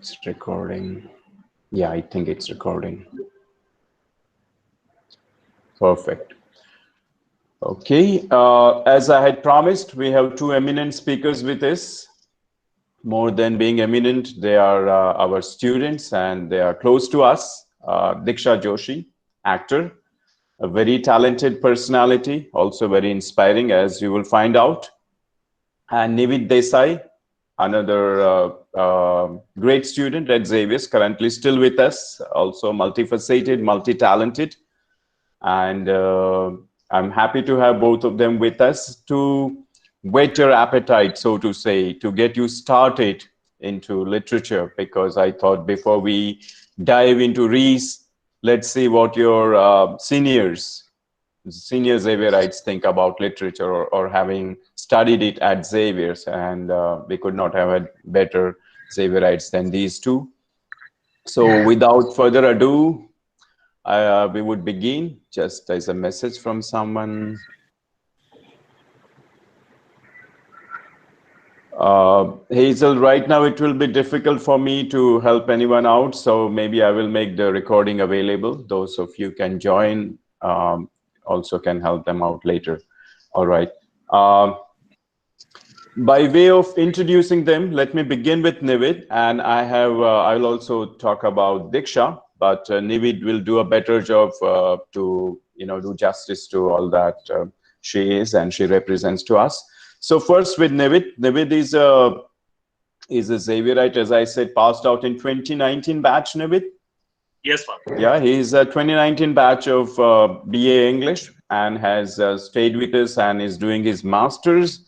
It's recording. Yeah, I think it's recording. Perfect. Okay, as I had promised, we have two eminent speakers with us. More than being eminent, they are our students and they are close to us. Deeksha Joshi, actor, a very talented personality, also very inspiring, as you will find out. And Nivid Desai, another great student at Xavier's, currently still with us, also multifaceted, multi-talented. And I'm happy to have both of them with us to whet your appetite, so to say, to get you started into literature, because I thought before we dive into Reese, let's see what your senior Xavierites think about literature, or having studied it at Xavier's, and we could not have had better Xavierites than these two. So without further ado, we would begin. Just as a message from someone. Hazel, right now it will be difficult for me to help anyone out, so maybe I will make the recording available. Those of you can join, also can help them out later. All right. By way of introducing them, let me begin with Nivid, and I will also talk about Deeksha, but Nivid will do a better job to do justice to all that she is and she represents to us. So first with Nivid. Nivid is a Xavierite, as I said, passed out in 2019 batch. Nivid. Yes, Father. Yeah, he's a 2019 batch of BA English and has stayed with us and is doing his master's.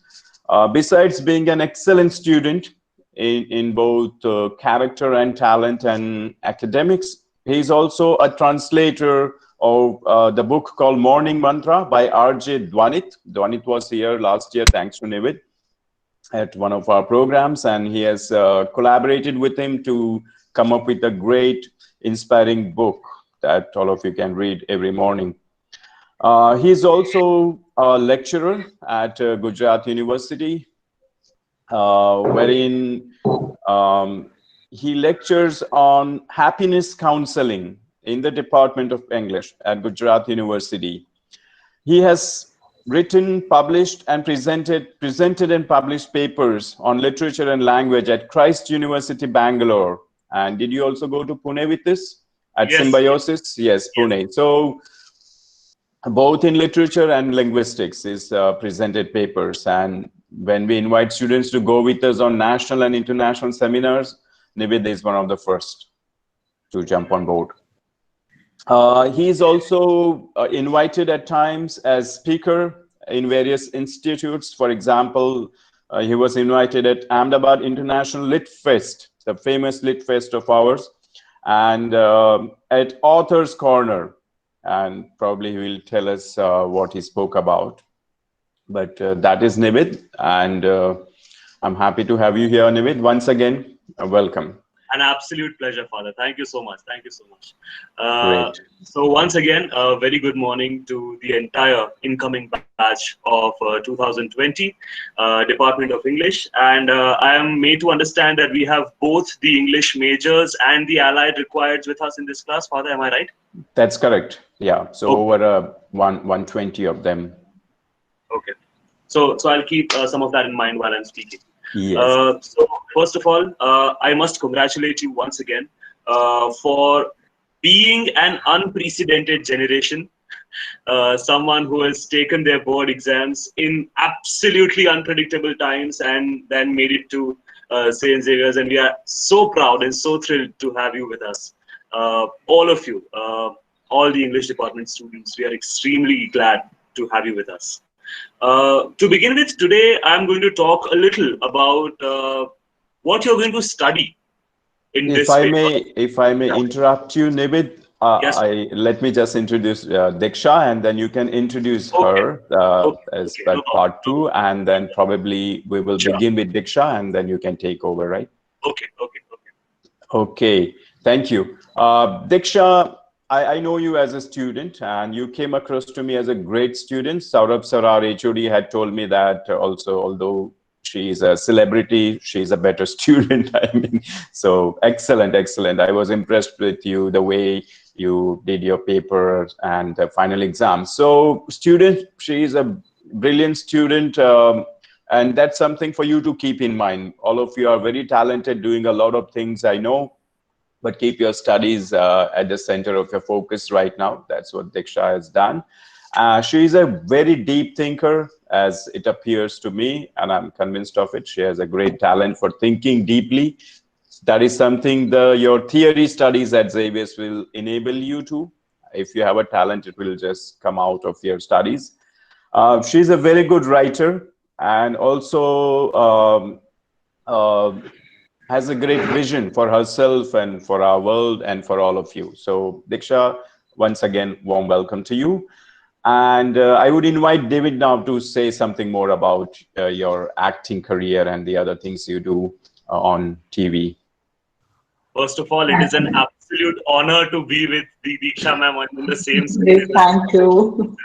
Besides being an excellent student in both character and talent and academics, he's also a translator of the book called Morning Mantra by R.J. Dwanit. Dwanit was here last year, thanks to Nivid, at one of our programs, and he has collaborated with him to come up with a great, inspiring book that all of you can read every morning. He's also a lecturer at Gujarat University, wherein he lectures on happiness counseling in the Department of English at Gujarat University. He has written, published, and presented and published papers on literature and language at Christ University, Bangalore. And did you also go to Pune with this? At Yes. Symbiosis? Yes, Pune. Yes. So both in literature and linguistics is presented papers. And when we invite students to go with us on national and international seminars, Nivid is one of the first to jump on board. He is also invited at times as speaker in various institutes. For example, he was invited at Ahmedabad International Lit Fest, the famous Lit Fest of ours, and at Author's Corner. And probably he will tell us what he spoke about. But that is Nivid, and I'm happy to have you here, Nivid. Once again, welcome. An absolute pleasure, Father. Thank you so much. Thank you so much. Great. So once again, a very good morning to the entire incoming batch of 2020 Department of English. And I am made to understand that we have both the English majors and the allied requireds with us in this class. Father, am I right? That's correct. Yeah. So okay. Over 120 of them. Okay. So I'll keep some of that in mind while I'm speaking. Yes. So first of all, I must congratulate you once again for being an unprecedented generation, someone who has taken their board exams in absolutely unpredictable times and then made it to St. Xavier's, and we are so proud and so thrilled to have you with us. All of you, all the English department students, we are extremely glad to have you with us. To begin with, today I'm going to talk a little about what you're going to study in this paper. If I may interrupt you, Nivid, yes. Let me just introduce Deeksha, and then you can introduce her as part two, and then probably we will begin with Deeksha, and then you can take over, right? Okay. Thank you. Deeksha, I know you as a student, and you came across to me as a great student. Saurabh Sarar, HOD, had told me that also, although she's a celebrity. She's a better student. I mean, so excellent, excellent. I was impressed with you, the way you did your paper and the final exam. So student, she's a brilliant student. And that's something for you to keep in mind. All of you are very talented, doing a lot of things, I know, but keep your studies at the center of your focus right now. That's what Diksha has done. She is a very deep thinker, as it appears to me, and I'm convinced of it. She has a great talent for thinking deeply. That is something your theory studies at Xavier's will enable you to. If you have a talent, it will just come out of your studies. She's a very good writer, and also uh, has a great vision for herself and for our world and for all of you. So, Diksha, once again, warm welcome to you. And I would invite David now to say something more about your acting career and the other things you do on TV. First of all, it is an absolute honor to be with the Deeksha ma'am in the same screen. Thank you.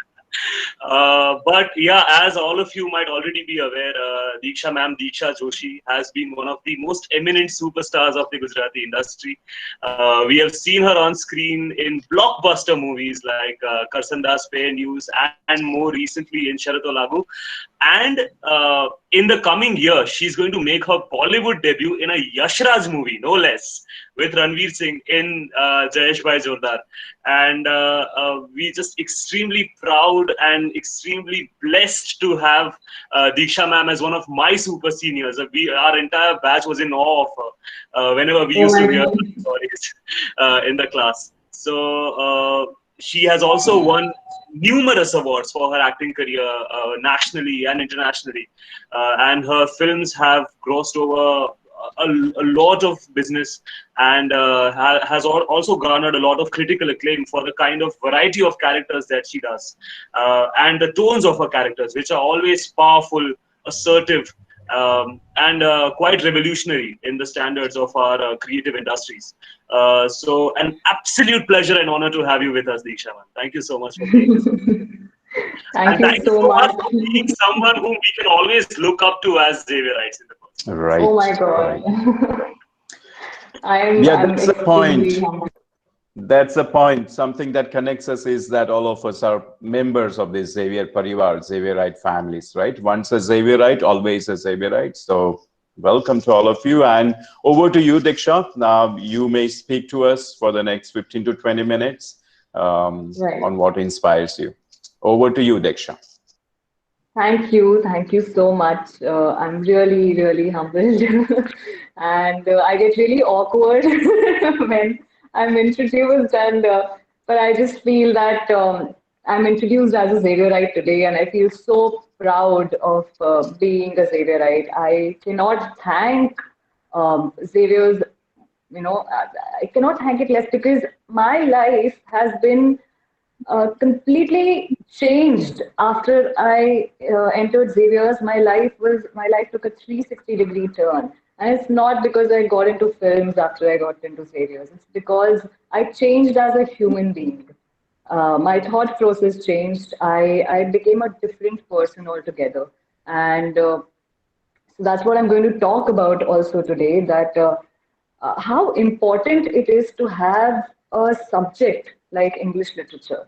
But yeah, as all of you might already be aware, Deeksha ma'am, Deeksha Joshi, has been one of the most eminent superstars of the Gujarati industry. We have seen her on screen in blockbuster movies like Karsandas Fair News and more recently in Sharato Lagu. And in the coming year, she's going to make her Bollywood debut in a Yash Raj movie, no less, with Ranveer Singh in Jayesh Bhai Jordar. And we just extremely proud and extremely blessed to have Deeksha ma'am as one of my super seniors. Our entire batch was in awe of her whenever we used to hear her stories in the class. So she has also won numerous awards for her acting career nationally and internationally. And her films have grossed over a lot of business and has also garnered a lot of critical acclaim for the kind of variety of characters that she does and the tones of her characters, which are always powerful, assertive, and quite revolutionary in the standards of our creative industries. So an absolute pleasure and honor to have you with us, Deeksha. Thank you so much for being with us. Thank And you thank you so so much much. for being someone whom we can always look up to as Xavierite in the first. Right. Oh my God. Right. Yeah, I'm that's the point. extremely humbled. That's the point. Something that connects us is that all of us are members of this Xavier Parivar, Xavierite families, right? Once a Xavierite, always a Xavierite. So welcome to all of you. And over to you, Diksha. Now you may speak to us for the next 15 to 20 minutes Right. on what inspires you. Over to you, Diksha. Thank you. Thank you so much. I'm really, really humbled. And I get really awkward when I'm introduced. But I just feel that I'm introduced as a Xavierite today, and I feel so proud of being a Xavierite. I cannot thank Xavier's, I cannot thank it less because my life has been completely changed after I entered Xavier's. My life took a 360-degree turn, and it's not because I got into films after I got into Xavier's. It's because I changed as a human being. My thought process changed. I became a different person altogether, and so that's what I'm going to talk about also today. That how important it is to have a subject like English literature,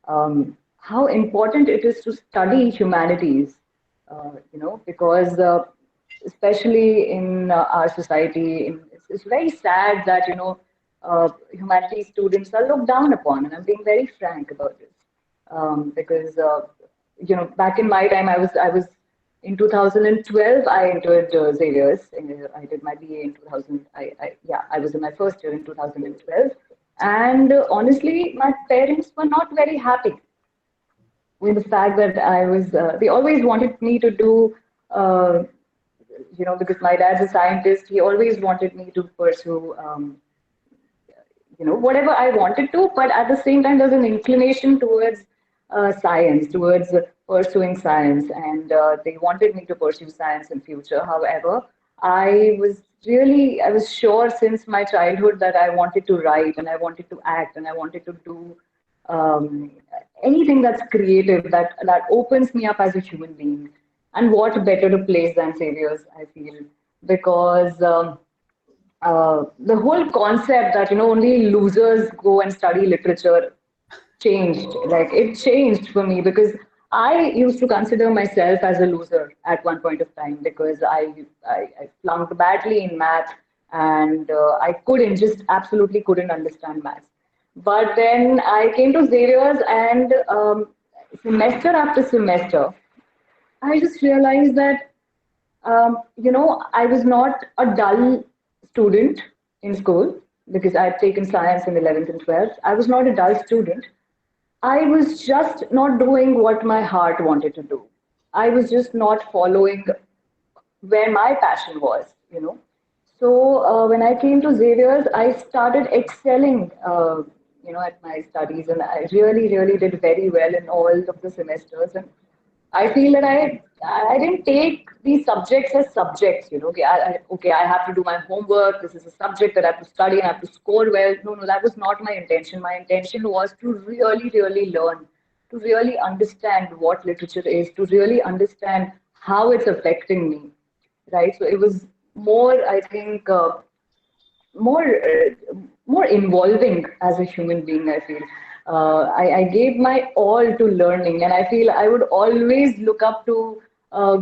how important it is to study humanities, because especially in our society, it's very sad that humanities students are looked down upon, and I'm being very frank about this, because back in my time, I was in 2012 I entered Xavier's. I did my BA in 2000. I was in my first year in 2012, and honestly, my parents were not very happy with the fact that I was. They always wanted me to do. Because my dad's a scientist, he always wanted me to pursue, whatever I wanted to, but at the same time, there's an inclination towards science, towards pursuing science, and they wanted me to pursue science in future. However, I was sure since my childhood that I wanted to write and I wanted to act and I wanted to do um, anything that's creative that opens me up as a human being. And what better to place than Xavier's, I feel, because the whole concept that only losers go and study literature changed. Like it changed for me because I used to consider myself as a loser at one point of time because I flunked badly in math and I couldn't just absolutely couldn't understand maths. But then I came to Xavier's and semester after semester, I just realized that I was not a dull student in school because I'd taken science in 11th and 12th. I was not a dull student. I was just not doing what my heart wanted to do. I was just not following where my passion was. So when I came to Xavier's, I started excelling, at my studies, and I really, really did very well in all of the semesters. And I feel that I didn't take these subjects as subjects. Okay, I have to do my homework. This is a subject that I have to study and I have to score well. No, no, that was not my intention. My intention was to really, really learn, to really understand what literature is, to really understand how it's affecting me, right? So it was more, I think, more involving as a human being. I feel I gave my all to learning, and I feel I would always look up to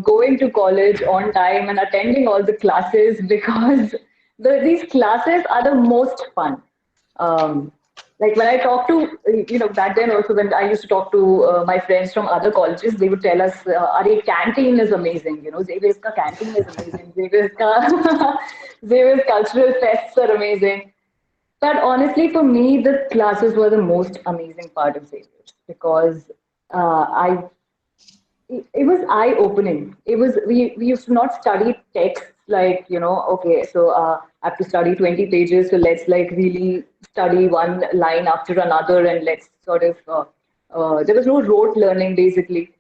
going to college on time and attending all the classes because these classes are the most fun. um, like when I talk to, back then also when I used to talk to my friends from other colleges, they would tell us, "Arey, canteen is amazing. Xavier's ka canteen is amazing. Xavier's cultural fests are amazing." But honestly, for me, the classes were the most amazing part of Xavier's because it was eye opening. It was we used to not study texts like, okay, so I have to study 20 pages, so let's like really study one line after another and let's sort of there was no rote learning basically.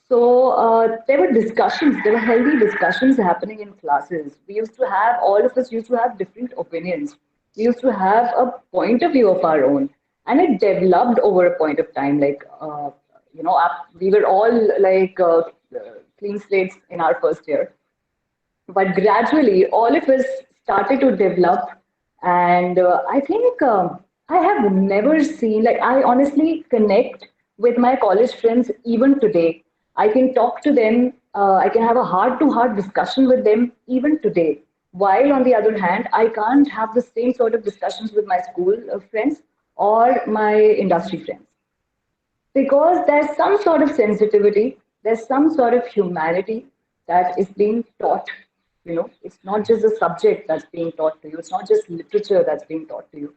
So there were discussions, there were healthy discussions happening in classes. We used to have, all of us used to have different opinions. We used to have a point of view of our own, and it developed over a point of time. Like, we were all like clean slates in our first year, but gradually all of us started to develop, and I think I have never seen, like, I honestly connect with my college friends even today. I can talk to them, I can have a heart to heart discussion with them even today, while on the other hand I can't have the same sort of discussions with my school friends or my industry friends, because there's some sort of sensitivity, there's some sort of humanity that is being taught. It's not just a subject that's being taught to you, it's not just literature that's being taught to you.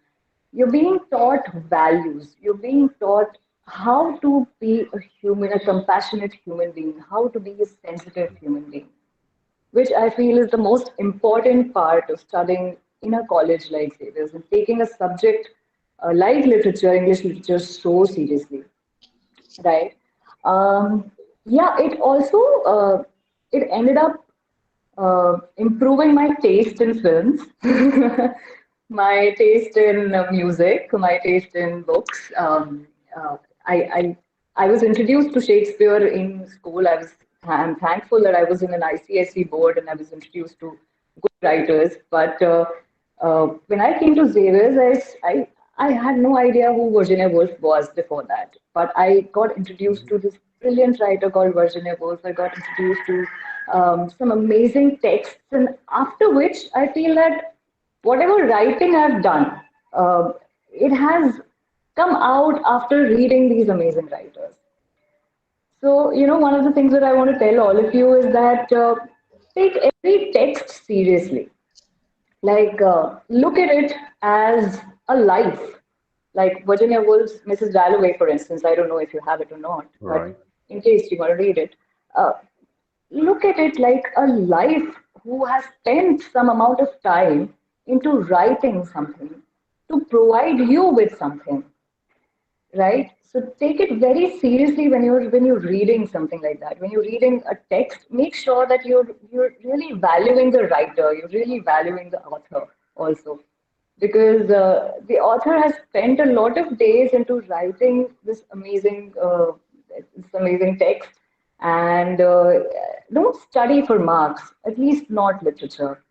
You're being taught values, you're being taught how to be a human, a compassionate human being, how to be a sensitive human being, which I feel is the most important part of studying in a college like Xavier's and taking a subject like literature, English literature, so seriously, right? Yeah, it also it ended up improving my taste in films, my taste in music, my taste in books. I, I I was introduced to Shakespeare in school. I'm thankful that I was in an ICSE board and I was introduced to good writers. But when I came to Xavier's, I had no idea who Virginia Woolf was before that. But I got introduced to this brilliant writer called Virginia Woolf. I got introduced to some amazing texts, and after which I feel that whatever writing I've done, it has come out after reading these amazing writers. So, one of the things that I want to tell all of you is that take every text seriously. Like, look at it as a life. Like Virginia Woolf's Mrs. Dalloway, for instance. I don't know if you have it or not, but Right. in case you want to read it, uh, look at it like a life who has spent some amount of time into writing something to provide you with something, right? So take it very seriously when you're reading something like that. When you're reading a text, make sure that you're really valuing the writer, you're really valuing the author also, because the author has spent a lot of days into writing this amazing text, And don't study for marks, at least not literature,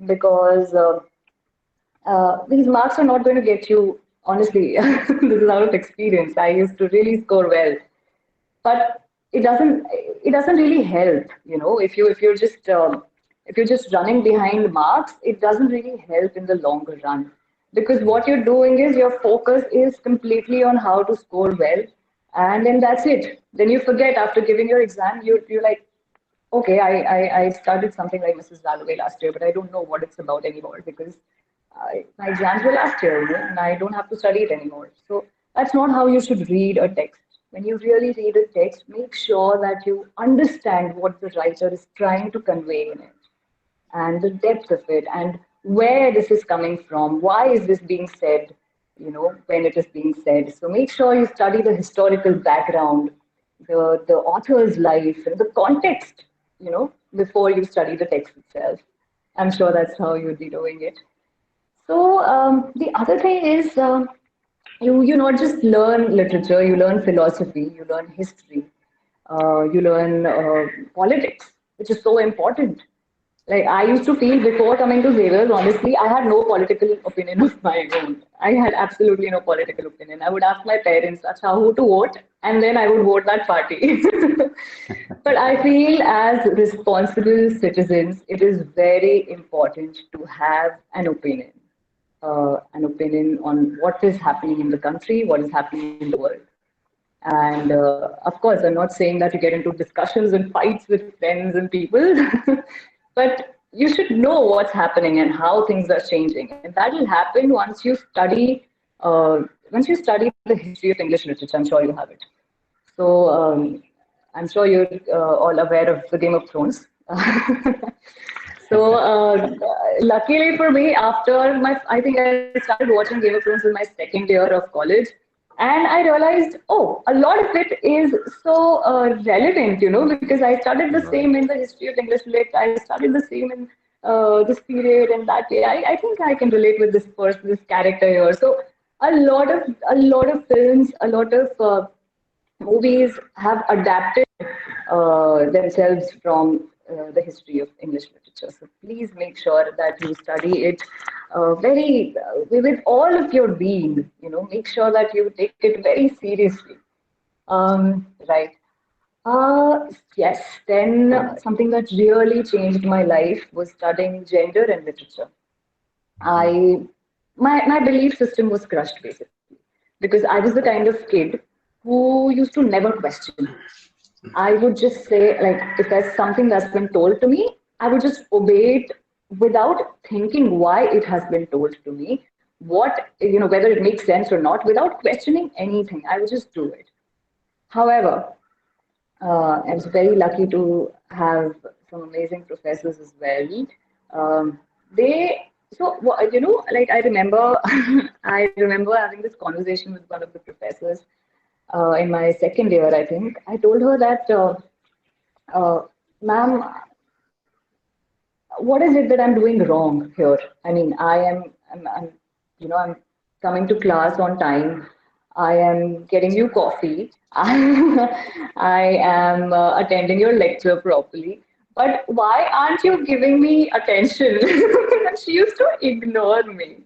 because these marks are not going to get you, honestly, this is out of experience. I used to really score well, but it doesn't really help, if you're just running behind marks, it doesn't really help in the longer run, because what you're doing is your focus is completely on how to score well, and then that's it. Then you forget after giving your exam, you're like, okay, I started something like Mrs. Dalloway last year, but I don't know what it's about anymore, because my exams were last year, and I don't have to study it anymore. So that's not how you should read a text. When you really read a text, make sure that you understand what the writer is trying to convey in it, and the depth of it, and where this is coming from. Why is this being said, when it is being said? So make sure you study the historical background, the author's life, and the context, before you study the text itself. I'm sure that's how you'd be doing it. So the other thing is, you not just learn literature, you learn philosophy, you learn history, you learn politics, which is so important. Like, I used to feel before coming to Xavier's, honestly, I had no political opinion of my own. I had absolutely no political opinion. I would ask my parents, Acha, who to vote, and then I would vote that party. But I feel as responsible citizens, it is very important to have an opinion on what is happening in the country, what is happening in the world. And of course, I'm not saying that you get into discussions and fights with friends and people, but you should know what's happening and how things are changing. And that will happen once you study the history of English literature. I'm sure you have it. So I'm sure you're all aware of the Game of Thrones. So luckily for me, I think I started watching Game of Thrones in my second year of college, and I realized, oh, a lot of it is so relevant, because I studied the same in the history of English lit. I studied the same in this period and that way. I think I can relate with this person, this character here. So a lot of films, a lot of movies have adapted themselves from the history of English literature. So please make sure that you study it with all of your being. Make sure that you take it very seriously. Right. Yes. Then something that really changed my life was studying gender and literature. I my belief system was crushed basically, because I was the kind of kid who used to never question. I would just say, like, if there's something that's been told to me, I would just obey it without thinking why it has been told to me, whether it makes sense or not, without questioning anything. I would just do it. However, I was very lucky to have some amazing professors as well. They so like, I remember I remember having this conversation with one of the professors in my second year. I think I told her that, ma'am, what is it that I'm doing wrong here? I mean, I'm coming to class on time. I am getting you coffee. I am attending your lecture properly. But why aren't you giving me attention? She used to ignore me.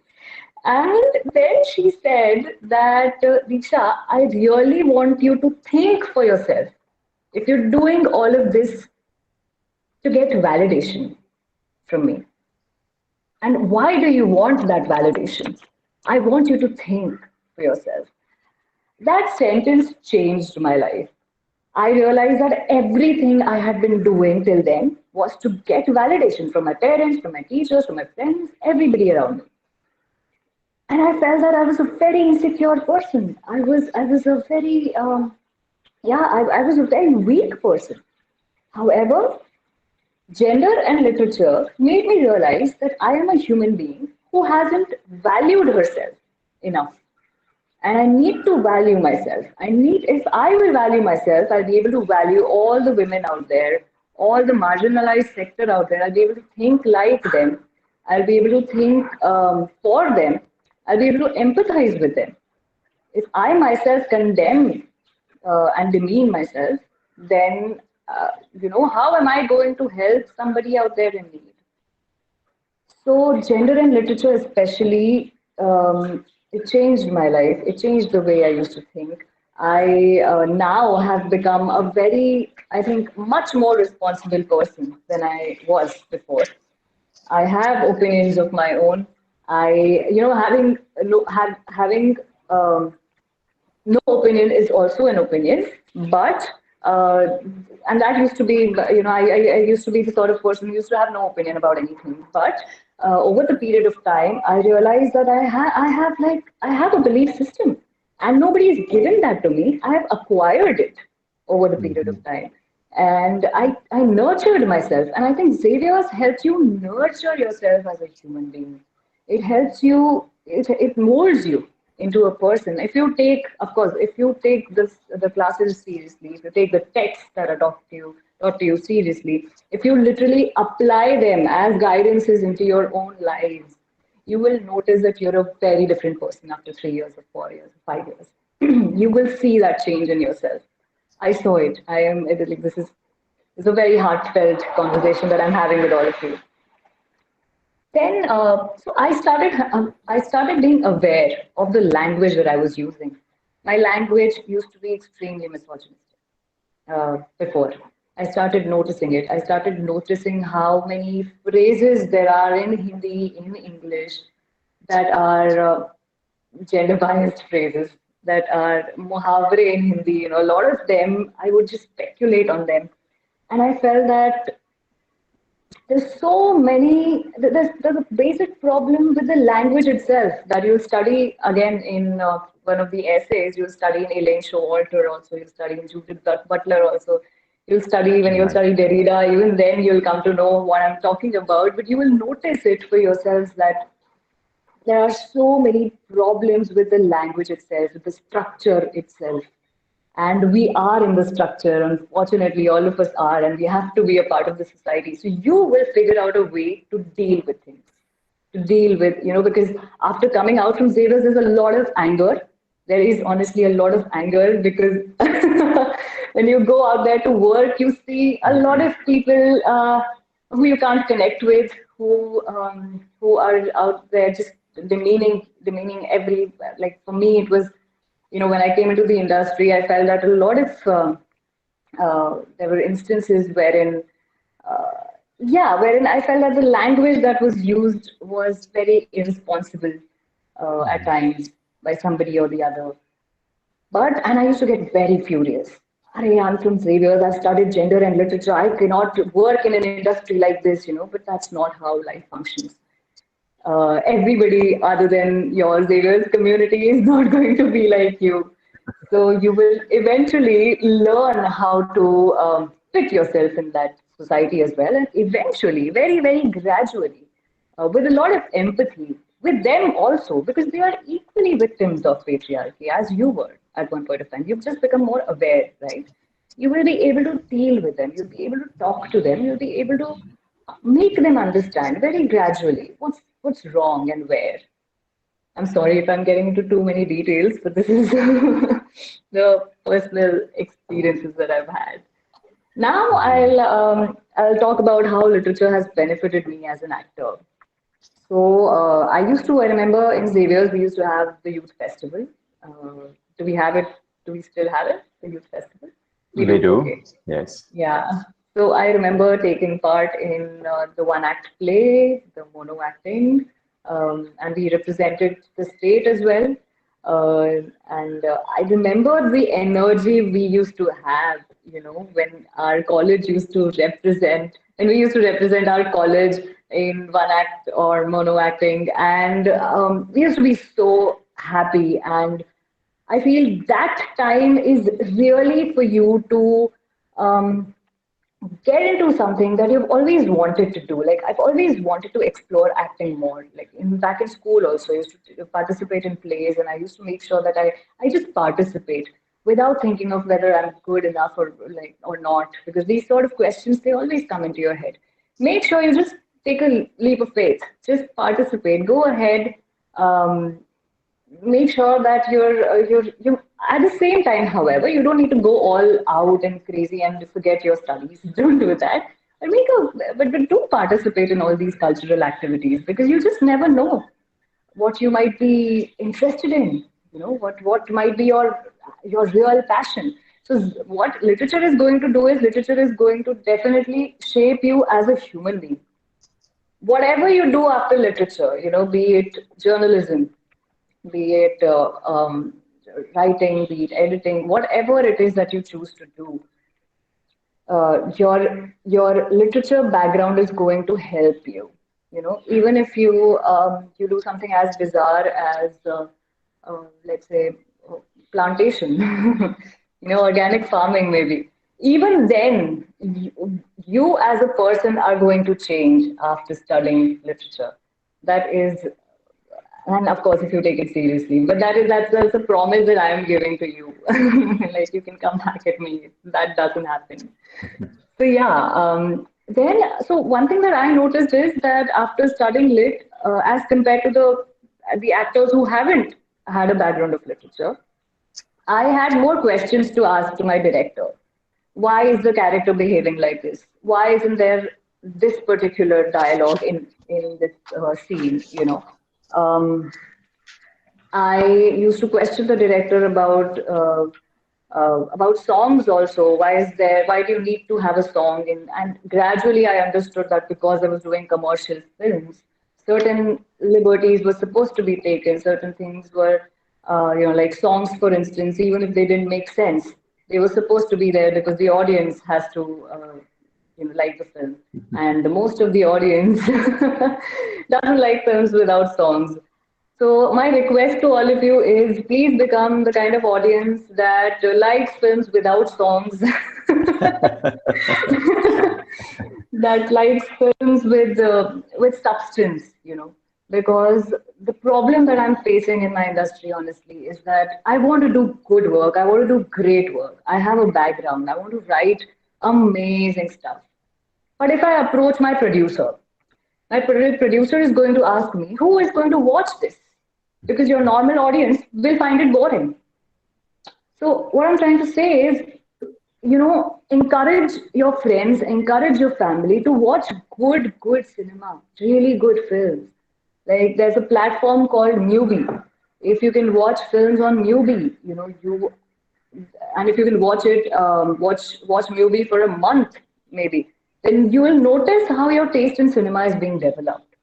And then she said that, Deeksha, I really want you to think for yourself. If you're doing all of this to get validation from me, and why do you want that validation? I want you to think for yourself. That sentence changed my life. I realized that everything I had been doing till then was to get validation from my parents, from my teachers, from my friends, everybody around me. And I felt that I was a very insecure person. I was a very, I was a very weak person. However, gender and literature made me realize that I am a human being who hasn't valued herself enough. And I need to value myself. If I will value myself, I'll be able to value all the women out there, all the marginalized sector out there. I'll be able to think like them. I'll be able to think for them. I'll be able to empathize with them. If I myself condemn and demean myself, then how am I going to help somebody out there in need? So, gender and literature, especially, it changed my life. It changed the way I used to think. I now have become a very, I think, much more responsible person than I was before. I have opinions of my own. Having no opinion is also an opinion, but and that used to be, I used to be the sort of person who used to have no opinion about anything. But over the period of time, I realized that I have a belief system, and nobody has given that to me. I have acquired it over the period of time. And I nurtured myself. And I think Xavier's helps you nurture yourself as a human being. It helps you, it molds you into a person. If you take, of course, if you take the classes seriously, if you take the texts that are taught to you seriously, if you literally apply them as guidances into your own lives, you will notice that you're a very different person after 3 years or 4 years or 5 years. You will see that change in yourself. I saw it. This is a very heartfelt conversation that I'm having with all of you. Then, so I started being aware of the language that I was using. My language used to be extremely misogynistic before. I started noticing it. I started noticing how many phrases there are in Hindi, in English, that are gender biased phrases, that are muhavre in Hindi. A lot of them, I would just speculate on them. And I felt that there's a basic problem with the language itself that you study again in one of the essays. You study in Elaine Showalter also, you study in Judith Butler also. When you'll Right. study Derrida, even then you'll come to know what I'm talking about, but you will notice it for yourselves that there are so many problems with the language itself, with the structure itself. And we are in the structure, unfortunately, all of us are, and we have to be a part of the society. So you will figure out a way to deal with things, to deal with, because after coming out from Xavier's, there's a lot of anger. There is honestly a lot of anger because when you go out there to work, you see a lot of people who you can't connect with, who are out there just demeaning every. Like for me, it was, when I came into the industry, I felt that a lot of there were instances wherein I felt that the language that was used was very irresponsible at times by somebody or the other. And I used to get very furious. Arey, I'm from Xavier's, I studied gender and literature. I cannot work in an industry like this, but that's not how life functions. Everybody other than your Xavier's community is not going to be like you. So you will eventually learn how to fit yourself in that society as well. And eventually, very, very gradually, with a lot of empathy with them also, because they are equally victims of patriarchy as you were at one point of time. You've just become more aware, right? You will be able to deal with them. You'll be able to talk to them. You'll be able to make them understand very gradually what's wrong and where. I'm sorry if I'm getting into too many details, but this is the personal experiences that I've had. Now I'll talk about how literature has benefited me as an actor. So I remember in Xavier's we used to have the youth festival. Do we have it? Do we still have it? The youth festival? We We do. do. Okay. Yes. Yeah. So I remember taking part in the one act play, the mono acting, and we represented the state as well. I remember the energy we used to have, when our college used to represent, when we used to represent our college in one act or mono acting, and we used to be so happy. And I feel that time is really for you to um, get into something that you've always wanted to do. Like I've always wanted to explore acting more. Like back in school also, I used to participate in plays, and I used to make sure that I just participate without thinking of whether I'm good enough or not. Because these sort of questions, they always come into your head. Make sure you just take a leap of faith. Just participate. Go ahead. Make sure that At the same time, however, you don't need to go all out and crazy and forget your studies. Don't do that. But but do participate in all these cultural activities because you just never know what you might be interested in. You know what might be your real passion. So what literature is going to do is literature is going to definitely shape you as a human being. Whatever you do after literature, be it journalism, be it writing, be it editing, whatever it is that you choose to do, your literature background is going to help you. Even if you do something as bizarre as let's say uh, plantation, organic farming maybe. Even then, you as a person are going to change after studying literature. That is, and of course, if you take it seriously, but that's a promise that I am giving to you. Like you can come back at me if that doesn't happen. So yeah, so one thing that I noticed is that after studying lit, as compared to the actors who haven't had a background of literature, I had more questions to ask to my director. Why is the character behaving like this? Why isn't there this particular dialogue in this scene? I used to question the director about songs also. Why do you need to have a song? And gradually I understood that because I was doing commercial films, certain liberties were supposed to be taken. Certain things were, like songs, for instance, even if they didn't make sense, they were supposed to be there because the audience has to, like the film. And most of the audience doesn't like films without songs. So my request to all of you is please become the kind of audience that likes films without songs, that likes films with substance, because the problem that I'm facing in my industry, honestly, is that I want to do good work. I want to do great work. I have a background. I want to write amazing stuff. But if I approach my producer is going to ask me, who is going to watch this? Because your normal audience will find it boring. So, what I'm trying to say is, encourage your friends, encourage your family to watch good cinema, really good films. Like, there's a platform called Newbie. If you can watch films on Newbie, and if you can watch it, watch movie for a month, maybe, then you will notice how your taste in cinema is being developed.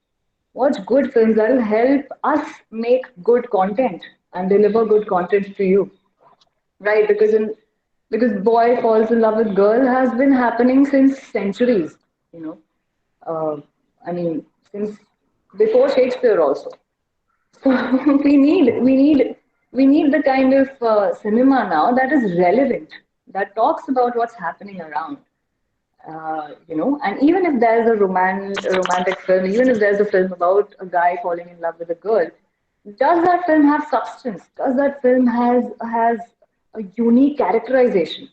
Watch good films that will help us make good content and deliver good content to you, right? Because boy falls in love with girl has been happening since centuries, you know. I mean, since before Shakespeare also. So we need the kind of cinema now that is relevant, that talks about what's happening around. And even if there's a romantic film, even if there's a film about a guy falling in love with a girl, does that film have substance? Does that film has a unique characterization?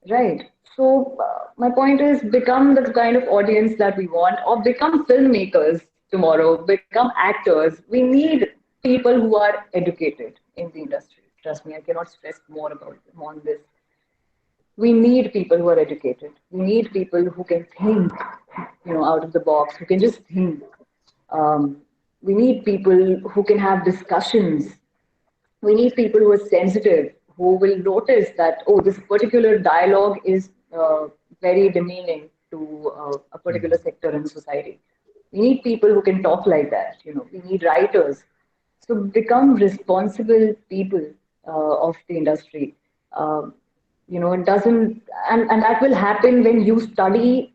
Right. So my point is become the kind of audience that we want, or become filmmakers tomorrow, become actors. We need people who are educated in the industry. Trust me, I cannot stress more on this. We need people who are educated. We need people who can think, out of the box, who can just think. We need people who can have discussions. We need people who are sensitive, who will notice that, oh, this particular dialogue is very demeaning to a particular sector in society. We need people who can talk like that. We need writers. So become responsible people of the industry. It doesn't, and that will happen when you study.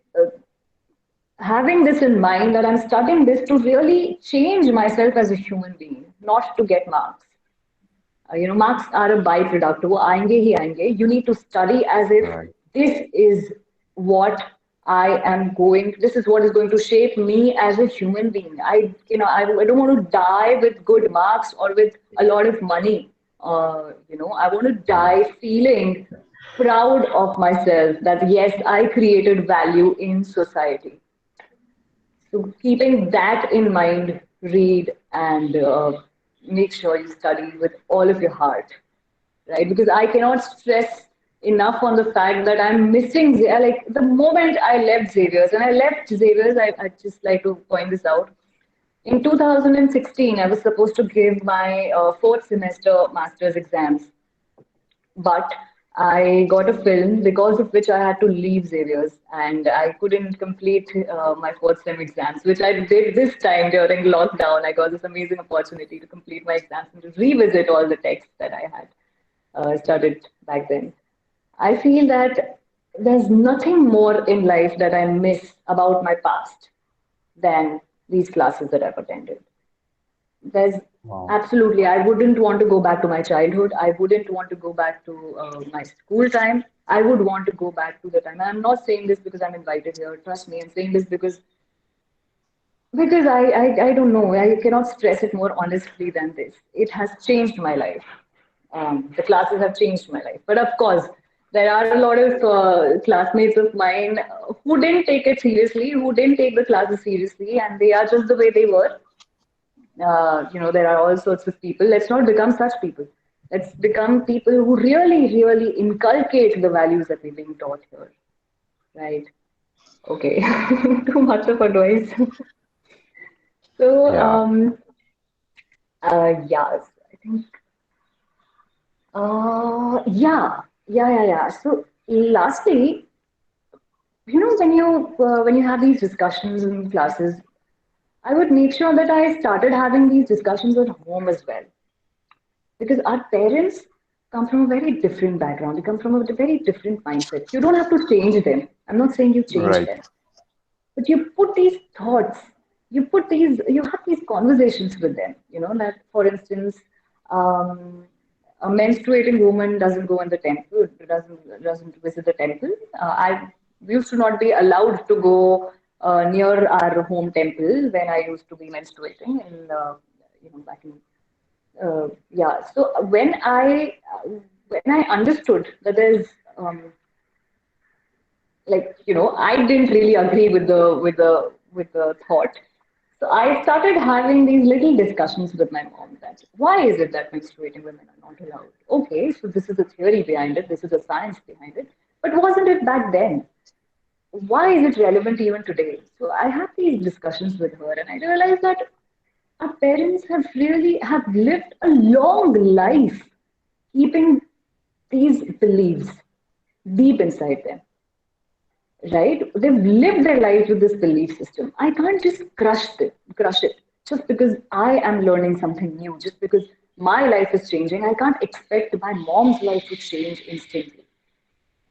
Having this in mind that I'm studying this to really change myself as a human being, not to get marks. Marks are a byproduct. वो आएंगे ही आएंगे. You need to study as if Right. this is what this is what is going to shape me as a human being. I don't want to die with good marks or with a lot of money. I want to die feeling proud of myself that yes, I created value in society. So keeping that in mind, read and make sure you study with all of your heart. right? Because I cannot stress enough on the fact that I'm missing, like the moment I left Xavier's, and I left Xavier's, I just like to point this out. In 2016, I was supposed to give my fourth semester master's exams, but I got a film because of which I had to leave Xavier's and I couldn't complete my fourth sem exams, which I did this time during lockdown. I got this amazing opportunity to complete my exams and to revisit all the texts that I had studied back then. I feel that there's nothing more in life that I miss about my past than these classes that I've attended. There's Wow. absolutely, I wouldn't want to go back to my childhood. I wouldn't want to go back to my school time. I would want to go back to the time. And I'm not saying this because I'm invited here. Trust me, I'm saying this because I don't know. I cannot stress it more honestly than this. It has changed my life. The classes have changed my life. But of course, there are a lot of classmates of mine who didn't take it seriously, who didn't take the classes seriously, and they are just the way they were. There are all sorts of people. Let's not become such people. Let's become people who really, really inculcate the values that we're being taught here, right? Okay, too much of advice. So, Yeah. yeah, I think, yeah. So, lastly, when you have these discussions in classes, I would make sure that I started having these discussions at home as well. Because our parents come from a very different background. They come from a very different mindset. You don't have to change them. I'm not saying you change Right. them, but you put these thoughts, you have these conversations with them. That, for instance, um, a menstruating woman doesn't go in the temple, doesn't visit the temple. I used to not be allowed to go near our home temple when I used to be menstruating in back in yeah. So when I understood that there's I didn't really agree with the thought. So I started having these little discussions with my mom that why is it that menstruating women are not allowed? Okay, so this is a theory behind it, this is a science behind it, but wasn't it back then? Why is it relevant even today? So I had these discussions with her, and I realized that our parents have lived a long life keeping these beliefs deep inside them, right? They've lived their life with this belief system. I can't just crush it just because I am learning something new, just because my life is changing. I can't expect my mom's life to change instantly.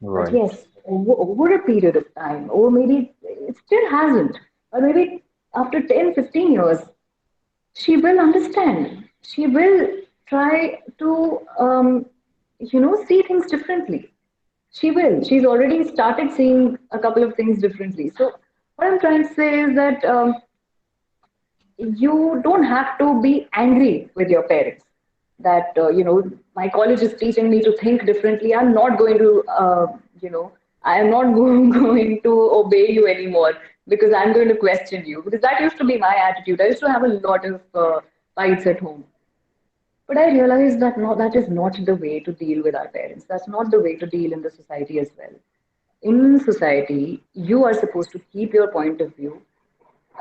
But Right. yes, over a period of time, or maybe it still hasn't, or maybe after 10, 15 years, she will understand. She will try to, see things differently. She will. She's already started seeing a couple of things differently. So, what I'm trying to say is that you don't have to be angry with your parents. That, my college is teaching me to think differently. I'm not going to, I am not going to obey you anymore because I'm going to question you. Because that used to be my attitude. I used to have a lot of fights at home. But I realized that no, that is not the way to deal with our parents. That's not the way to deal in the society as well. In society, you are supposed to keep your point of view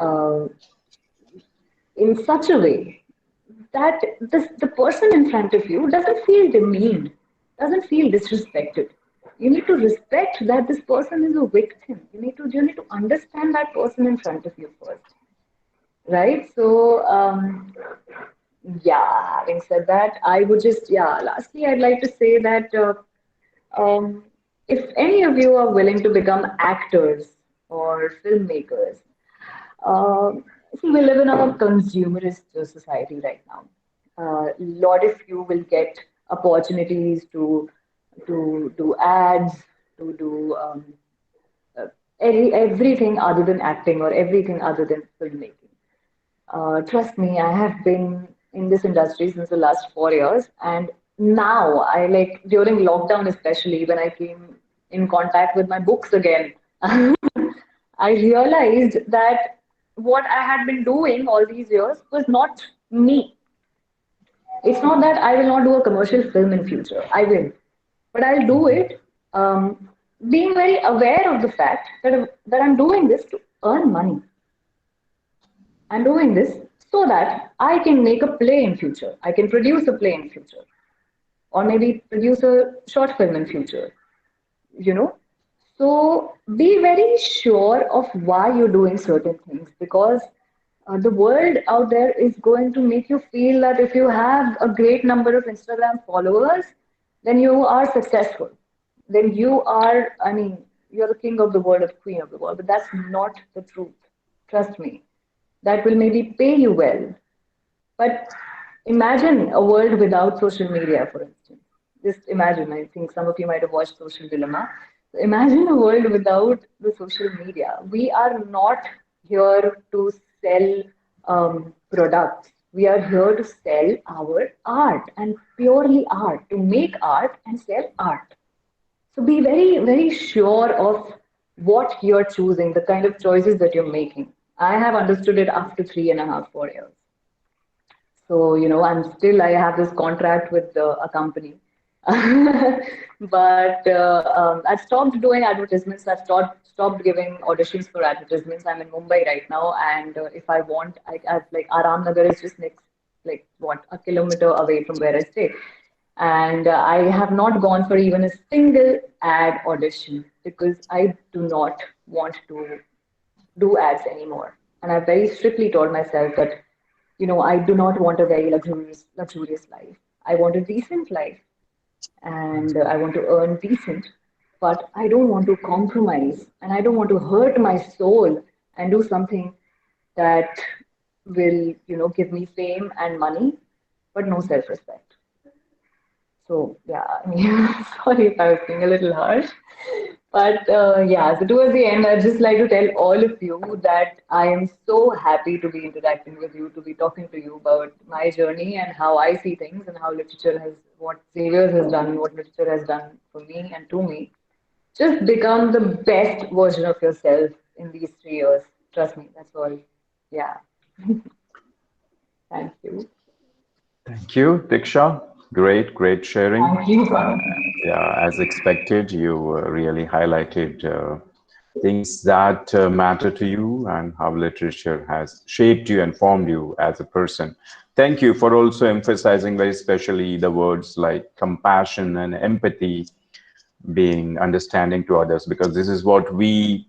uh, in such a way that the person in front of you doesn't feel demeaned, doesn't feel disrespected. You need to respect that this person is a victim. You need to understand that person in front of you first, right? So yeah, having said that, I would just, yeah, lastly, I'd like to say that if any of you are willing to become actors or filmmakers, see, we live in a consumerist society right now. A lot of you will get opportunities to do ads, to do everything other than acting or everything other than filmmaking. Trust me, I have been in this industry since the last 4 years, and now I like during lockdown, especially when I came in contact with my books again, I realized that what I had been doing all these years was not me. It's not that I will not do a commercial film in future. I will, but I'll do it being very aware of the fact that I'm doing this to earn money. I'm doing this so that I can make a play in future. I can produce a play in future, or maybe produce a short film in future. You know, so be very sure of why you're doing certain things, because the world out there is going to make you feel that if you have a great number of Instagram followers, then you are successful. Then you are, I mean, you're the king of the world or the queen of the world. But that's not the truth. Trust me. That will maybe pay you well. But imagine a world without social media, for instance. Just imagine, I think some of you might have watched Social Dilemma. So imagine a world without the social media. We are not here to sell products. We are here to sell our art, and purely art, to make art and sell art. So be very, very sure of what you're choosing, the kind of choices that you're making. I have understood it after 3.5, 4 years. So, I have this contract with a company. But I've stopped doing advertisements. I've stopped giving auditions for advertisements. I'm in Mumbai right now, and if I want, I've like Aram Nagar is just next, like what, a kilometer away from where I stay. And I have not gone for even a single ad audition because I do not want to do ads anymore. And I very strictly told myself that, I do not want a very luxurious life. I want a decent life, and I want to earn decent, but I don't want to compromise, and I don't want to hurt my soul and do something that will, give me fame and money, but no self-respect. So yeah, I mean, sorry if I was being a little harsh, but yeah. So towards the end, I'd just like to tell all of you that I am so happy to be interacting with you, to be talking to you about my journey and how I see things and how literature has, what Xavier has done, what literature has done for me and to me. Just become the best version of yourself in these 3 years. Trust me, that's all. Yeah. Thank you. Thank you, Diksha. Great sharing. Thank you. Yeah, as expected, you really highlighted things that matter to you and how literature has shaped you and formed you as a person. Thank you for also emphasizing very specially the words like compassion and empathy, being understanding to others, because this is what we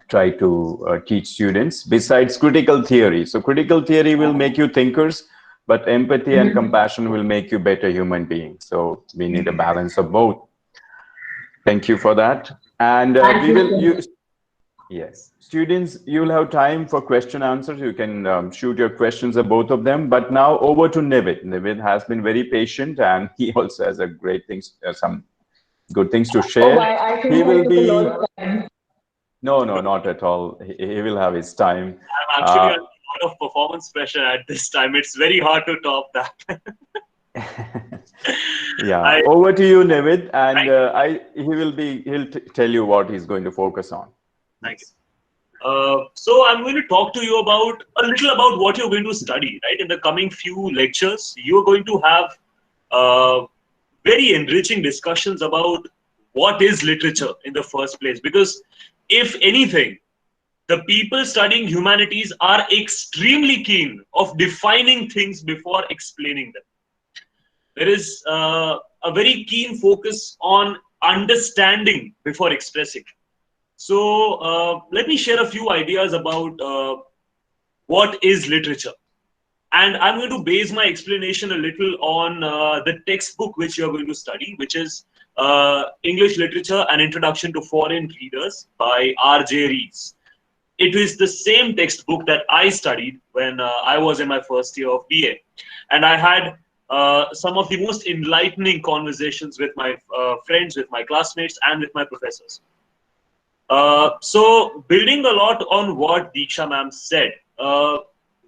try to teach students besides critical theory. So critical theory will make you thinkers, but empathy and compassion will make you better human beings. So we need a balance of both. Thank you for that. And Thank we you will so much. use, yes, students, you will have time for question answers. You can shoot your questions at both of them. But now over to Nivid. Nivid has been very patient, and he also has a great things, some good things to Oh, share. I He think I will took a lot be, of time. no, no, not at all. He will have his time. I'm actually Uh, under a lot of performance pressure at this time. It's very hard to top that. yeah, I over to you, Nivid, and thank you. he'll tell you what he's going to focus on. Thank you. Yes. So I'm going to talk to you about a little about what you're going to study, right? In the coming few lectures, you're going to have uh, very enriching discussions about what is literature in the first place. Because if anything, the people studying humanities are extremely keen of defining things before explaining them. There is a very keen focus on understanding before expressing. So let me share a few ideas about what is literature. And I'm going to base my explanation a little on the textbook which you're going to study, which is English Literature: An Introduction to Foreign Readers by R.J. Rees. It is the same textbook that I studied when I was in my first year of BA. And I had some of the most enlightening conversations with my friends, with my classmates, and with my professors. So building a lot on what Deeksha ma'am said,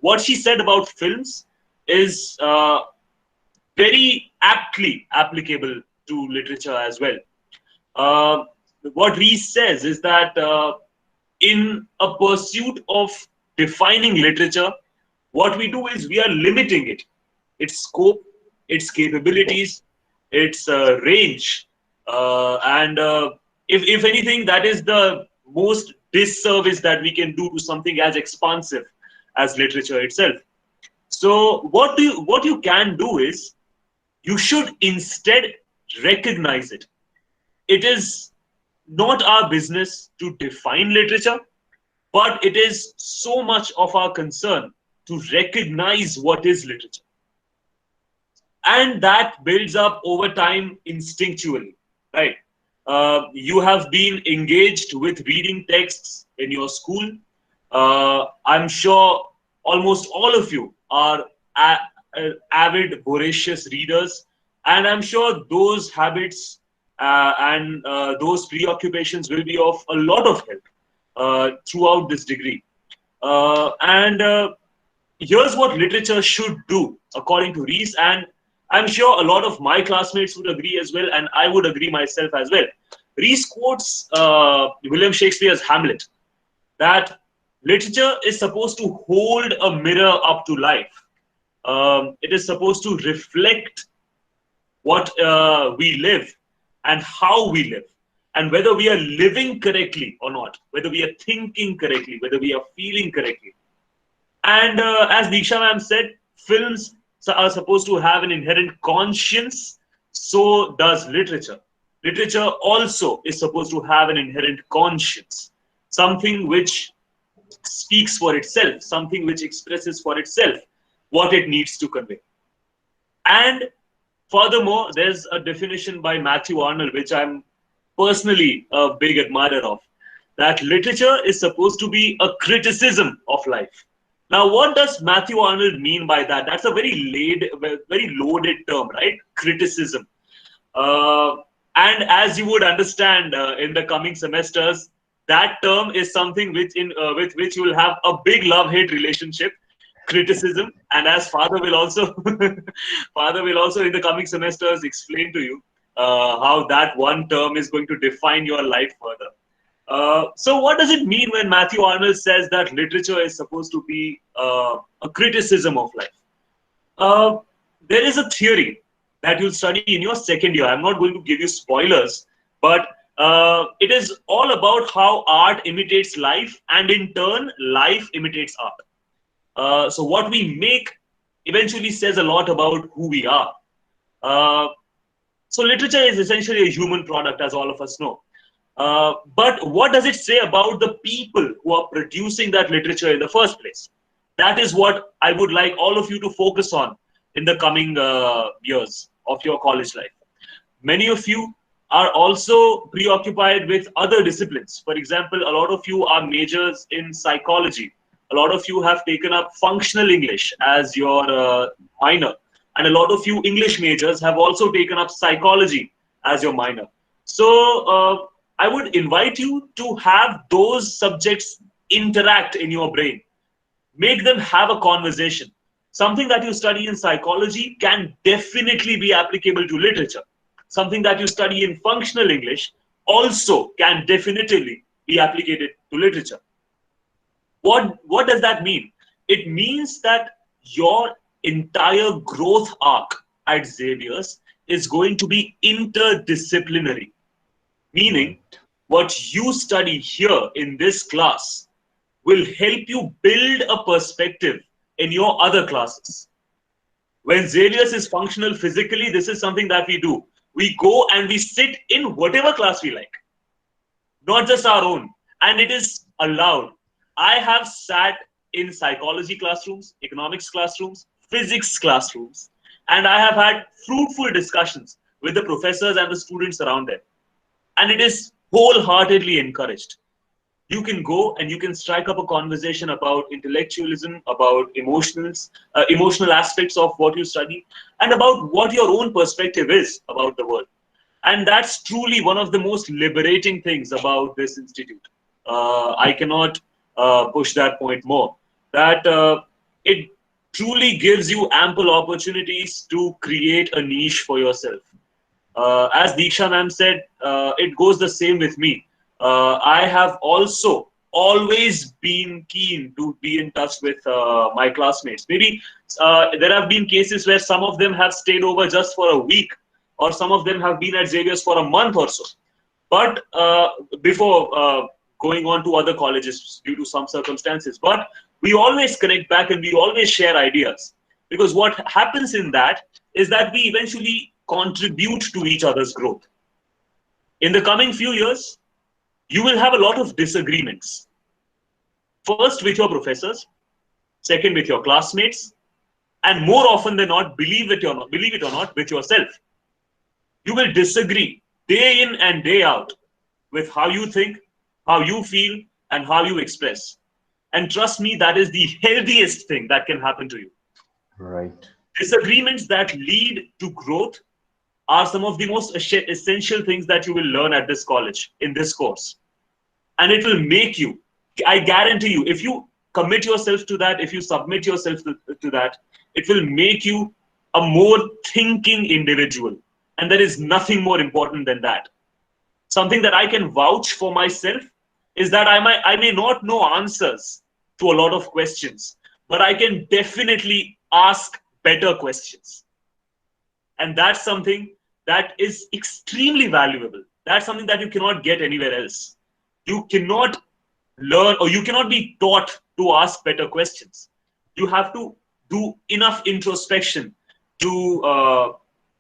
what she said about films is very aptly applicable to literature as well. Uh, what Rees says is that in a pursuit of defining literature, what we do is we are limiting it, its scope, its capabilities, its range, and if anything, that is the most disservice that we can do to something as expansive as literature itself. So what you can do is you should instead recognize it. It is not our business to define literature, but it is so much of our concern to recognize what is literature. And that builds up over time instinctually, right? You have been engaged with reading texts in your school. I'm sure almost all of you are avid, voracious readers, and I'm sure those habits and those preoccupations will be of a lot of help throughout this degree. And here's what literature should do, according to Rees, and I'm sure a lot of my classmates would agree as well, and I would agree myself as well. Rees quotes William Shakespeare's Hamlet, that literature is supposed to hold a mirror up to life. It is supposed to reflect what we live and how we live, and whether we are living correctly or not, whether we are thinking correctly, whether we are feeling correctly. And as Deeksha ma'am said, films are supposed to have an inherent conscience. So does literature. Literature also is supposed to have an inherent conscience, something which speaks for itself, something which expresses for itself what it needs to convey. And furthermore, there's a definition by Matthew Arnold, which I'm personally a big admirer of, that literature is supposed to be a criticism of life. Now, what does Matthew Arnold mean by that? That's a very loaded term, right? Criticism. And as you would understand in the coming semesters, that term is something with which you will have a big love-hate relationship, criticism. And as Father will also, Father will also in the coming semesters explain to you how that one term is going to define your life further. So what does it mean when Matthew Arnold says that literature is supposed to be a criticism of life? There is a theory that you'll study in your second year. I'm not going to give you spoilers, but it is all about how art imitates life, and in turn, life imitates art. So what we make eventually says a lot about who we are. So literature is essentially a human product, as all of us know. But what does it say about the people who are producing that literature in the first place? That is what I would like all of you to focus on in the coming years of your college life. Many of you are also preoccupied with other disciplines. For example, a lot of you are majors in psychology. A lot of you have taken up functional English as your minor. And a lot of you English majors have also taken up psychology as your minor. So I would invite you to have those subjects interact in your brain. Make them have a conversation. Something that you study in psychology can definitely be applicable to literature. Something that you study in functional English also can definitely be applicated to literature. What does that mean? It means that your entire growth arc at Xavier's is going to be interdisciplinary. Meaning, what you study here in this class will help you build a perspective in your other classes. When Xavier's is functional physically, this is something that we do. We go and we sit in whatever class we like, not just our own. And it is allowed. I have sat in psychology classrooms, economics classrooms, physics classrooms, and I have had fruitful discussions with the professors and the students around them. And it is wholeheartedly encouraged. You can go and you can strike up a conversation about intellectualism, about emotional aspects of what you study, and about what your own perspective is about the world. And that's truly one of the most liberating things about this institute. I cannot push that point more. That it truly gives you ample opportunities to create a niche for yourself. As Deeksha ma'am said, it goes the same with me. I have also always been keen to be in touch with my classmates. Maybe there have been cases where some of them have stayed over just for a week, or some of them have been at Xavier's for a month or so. But before going on to other colleges due to some circumstances, but we always connect back and we always share ideas, because what happens in that is that we eventually contribute to each other's growth. In the coming few years, you will have a lot of disagreements. First with your professors, second with your classmates, and more often than not, believe it or not, with yourself. You will disagree day in and day out with how you think, how you feel, and how you express. And trust me, that is the healthiest thing that can happen to you. Right. Disagreements that lead to growth are some of the most essential things that you will learn at this college, in this course. And it will make you, I guarantee you, if you commit yourself to that, if you submit yourself to that, it will make you a more thinking individual. And there is nothing more important than that. Something that I can vouch for myself is that I may not know answers to a lot of questions, but I can definitely ask better questions. And that's something that is extremely valuable. That's something that you cannot get anywhere else. You cannot learn, or you cannot be taught to ask better questions. You have to do enough introspection to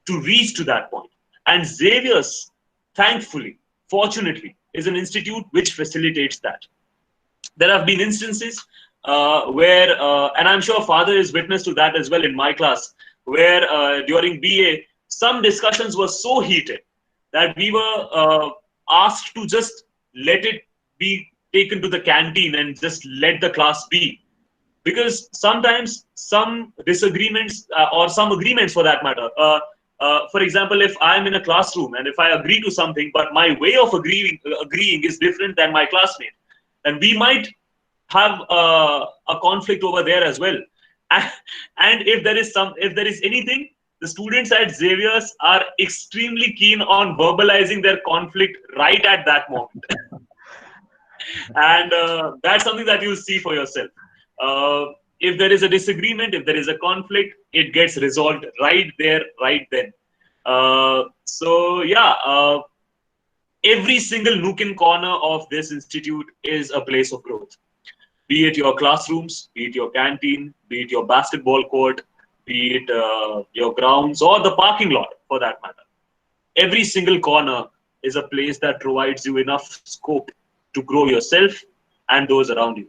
reach to that point. And Xavier's, thankfully, fortunately, is an institute which facilitates that. There have been instances where, and I'm sure Father is witness to that as well in my class, where during BA, some discussions were so heated that we were asked to just let it be taken to the canteen and just let the class be. Because sometimes some disagreements or some agreements for that matter, for example, if I'm in a classroom and if I agree to something, but my way of agreeing is different than my classmate, and we might have a conflict over there as well. And if there is anything, the students at Xavier's are extremely keen on verbalizing their conflict right at that moment. And that's something that you'll see for yourself. If there is a disagreement, if there is a conflict, it gets resolved right there, right then. So yeah, every single nook and corner of this institute is a place of growth. Be it your classrooms, be it your canteen, be it your basketball court, be it your grounds or the parking lot for that matter. Every single corner is a place that provides you enough scope to grow yourself and those around you.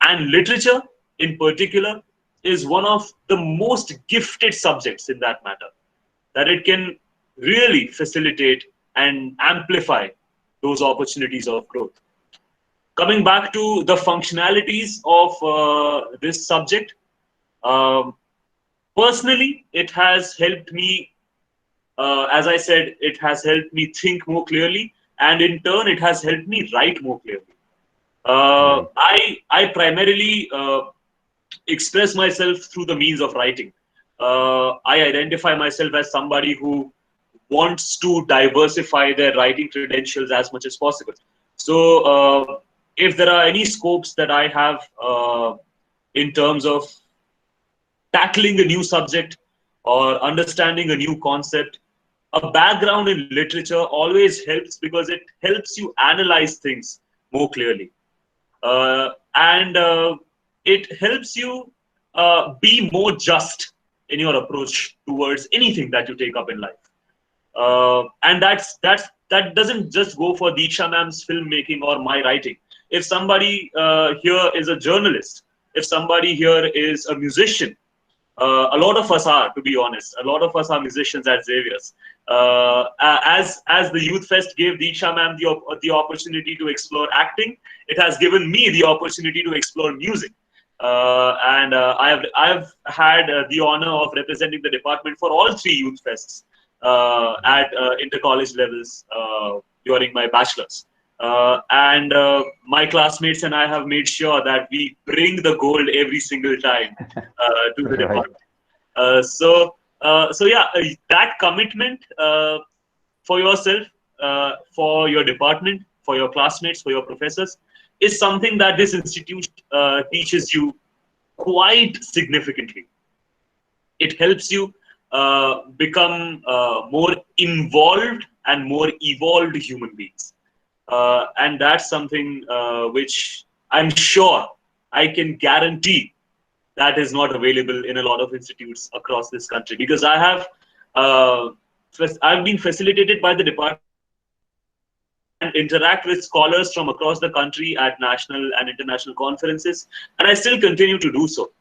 And literature in particular is one of the most gifted subjects in that matter, that it can really facilitate and amplify those opportunities of growth. Coming back to the functionalities of this subject, personally, it has helped me, as I said, it has helped me think more clearly, and in turn, it has helped me write more clearly. I primarily express myself through the means of writing. I identify myself as somebody who wants to diversify their writing credentials as much as possible. So if there are any scopes that I have in terms of tackling a new subject or understanding a new concept, a background in literature always helps, because it helps you analyze things more clearly. And it helps you be more just in your approach towards anything that you take up in life. And that doesn't just go for Deeksha ma'am's filmmaking or my writing. If somebody here is a journalist, if somebody here is a musician, a lot of us are, to be honest, a lot of us are musicians at Xavier's. As the Youth Fest gave Deeksha ma'am the opportunity to explore acting, it has given me the opportunity to explore music. And I've had the honor of representing the department for all three Youth Fests at inter-college levels during my bachelor's. And my classmates and I have made sure that we bring the gold every single time to the department. So yeah, that commitment for yourself, for your department, for your classmates, for your professors, is something that this institute teaches you quite significantly. It helps you become more involved and more evolved human beings. And that's something which I'm sure, I can guarantee, that is not available in a lot of institutes across this country, because uh, I've been facilitated by the department and interact with scholars from across the country at national and international conferences, and I still continue to do so.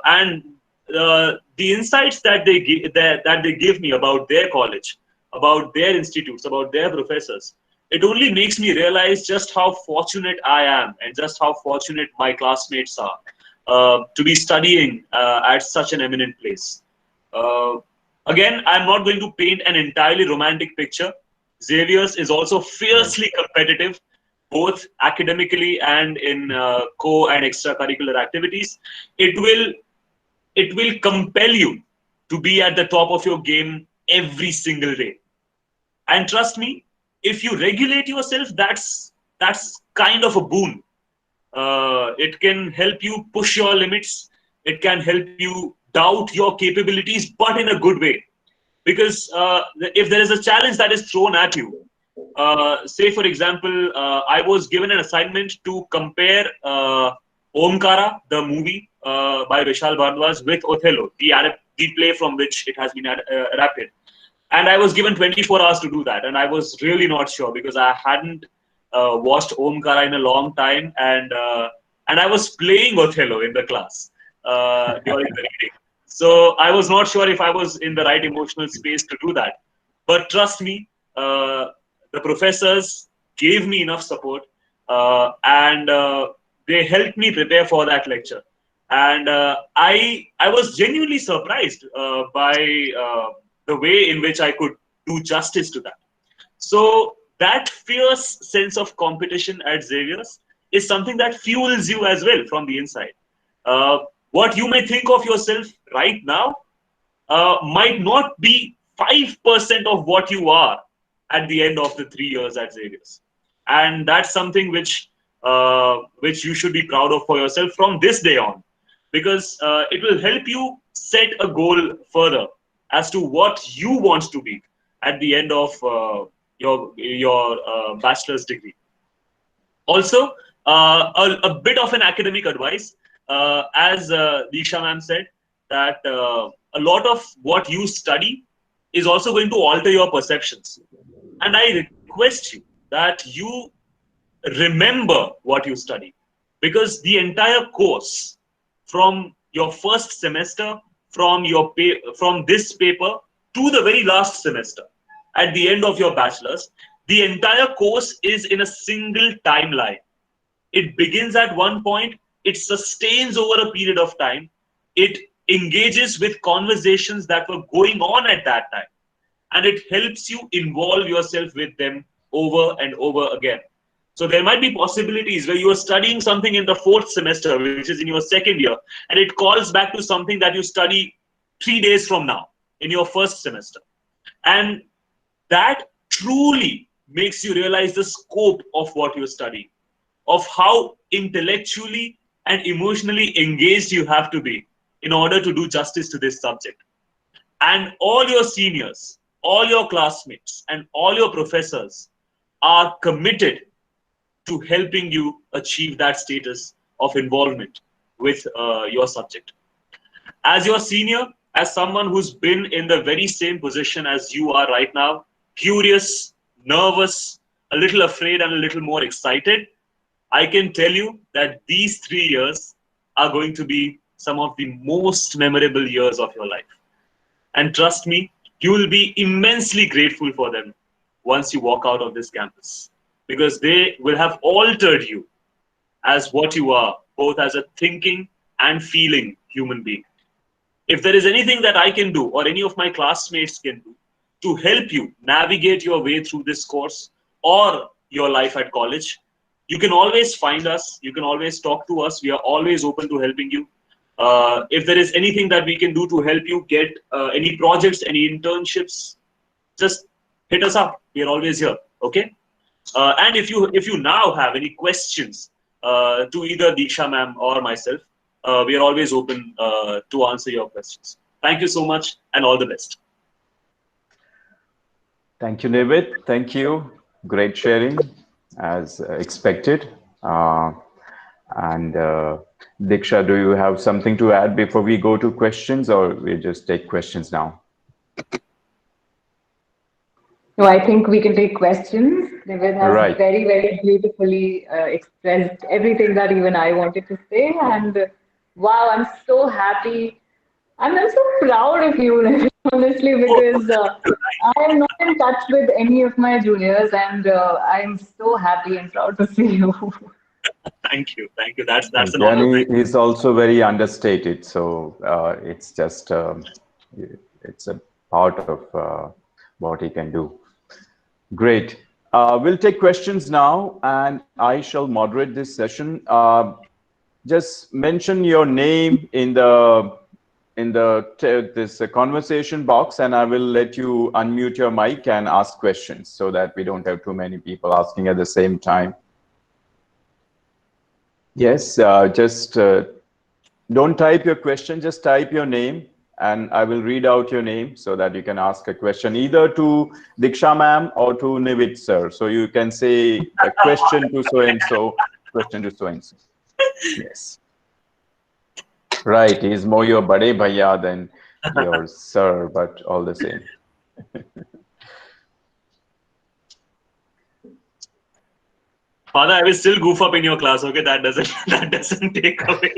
And the insights that they give me about their college, about their institutes, about their professors, it only makes me realize just how fortunate I am and just how fortunate my classmates are to be studying at such an eminent place. Uh, Again, I'm not going to paint an entirely romantic picture. Xavier's is also Right. fiercely competitive, both academically and in co and extracurricular activities. It will it will compel you to be at the top of your game every single day. And trust me, if you regulate yourself, that's kind of a boon. It can help you push your limits. It can help you doubt your capabilities, but in a good way. Because if there is a challenge that is thrown at you, say for example, I was given an assignment to compare Omkara, the movie by Vishal Bhardwaj, with Othello, the play from which it has been adapted. And I was given 24 hours to do that, and I was really not sure because I hadn't watched Omkara in a long time, and I was playing Othello in the class during the reading. So I was not sure if I was in the right emotional space to do that. But trust me, the professors gave me enough support, and they helped me prepare for that lecture. And I was genuinely surprised by the way in which I could do justice to that. So that fierce sense of competition at Xavier's is something that fuels you as well from the inside. Uh, what you may think of yourself right now might not be 5% of what you are at the end of the 3 years at Xavier's. And that's something which you should be proud of for yourself from this day on, because it will help you set a goal further as to what you want to be at the end of your bachelor's degree. Also, a bit of an academic advice, as Deeksha ma'am said, that a lot of what you study is also going to alter your perceptions. And I request you that you remember what you study, because the entire course, from your first semester, from this paper to the very last semester, at the end of your bachelor's, the entire course is in a single timeline. It begins at one point, it sustains over a period of time, it engages with conversations that were going on at that time, and it helps you involve yourself with them over and over again. So there might be possibilities where you are studying something in the fourth semester, which is in your second year, and it calls back to something that you study 3 days from now in your first semester. And that truly makes you realize the scope of what you're studying, of how intellectually and emotionally engaged you have to be in order to do justice to this subject. And all your seniors, all your classmates, and all your professors are committed to helping you achieve that status of involvement with your subject. As your senior, as someone who's been in the very same position as you are right now, curious, nervous, a little afraid, and a little more excited, I can tell you that these 3 years are going to be some of the most memorable years of your life. And trust me, you will be immensely grateful for them once you walk out of this campus, because they will have altered you as what you are, both as a thinking and feeling human being. If there is anything that I can do or any of my classmates can do to help you navigate your way through this course or your life at college, you can always find us. You can always talk to us. We are always open to helping you. If there is anything that we can do to help you get any projects, any internships, just hit us up. We are always here. Okay. And if you now have any questions to either Deeksha ma'am or myself, we are always open to answer your questions. Thank you so much and all the best. Thank you, Nivid. Thank you. Great sharing, as expected. And Diksha, do you have something to add before we go to questions, or we just take questions now? No, I think we can take questions. Nivid has Right. very, very beautifully expressed everything that even I wanted to say. And wow, I'm so happy. I'm so proud of you, Nivid, honestly, because I am not in touch with any of my juniors, and I'm so happy and proud to see you. Thank you, thank you. That's Thank an you. And honor. he is also very understated, so it's just it's a part of what he can do. Great. We'll take questions now, and I shall moderate this session. Just mention your name in this conversation box, and I will let you unmute your mic and ask questions so that we don't have too many people asking at the same time. Yes, just don't type your question, just type your name, and I will read out your name so that you can ask a question either to Diksha ma'am or to Nivid sir. So you can say a question to so and so, question to so and so. Yes. Right, he's more your bade bhaiya than your sir, but all the same. Father, I will still goof up in your class. Okay, that doesn't that doesn't take away.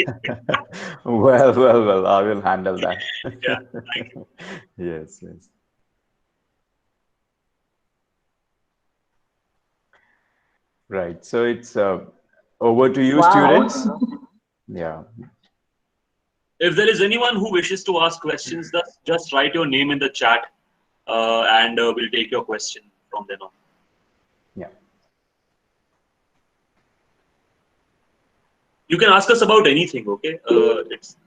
Well, I will handle that. Yeah, thank you. Yes, yes. Right, so it's over to you, students. Wow. Yeah. If there is anyone who wishes to ask questions, just write your name in the chat, and we'll take your question from then on. Yeah. You can ask us about anything. Okay, it's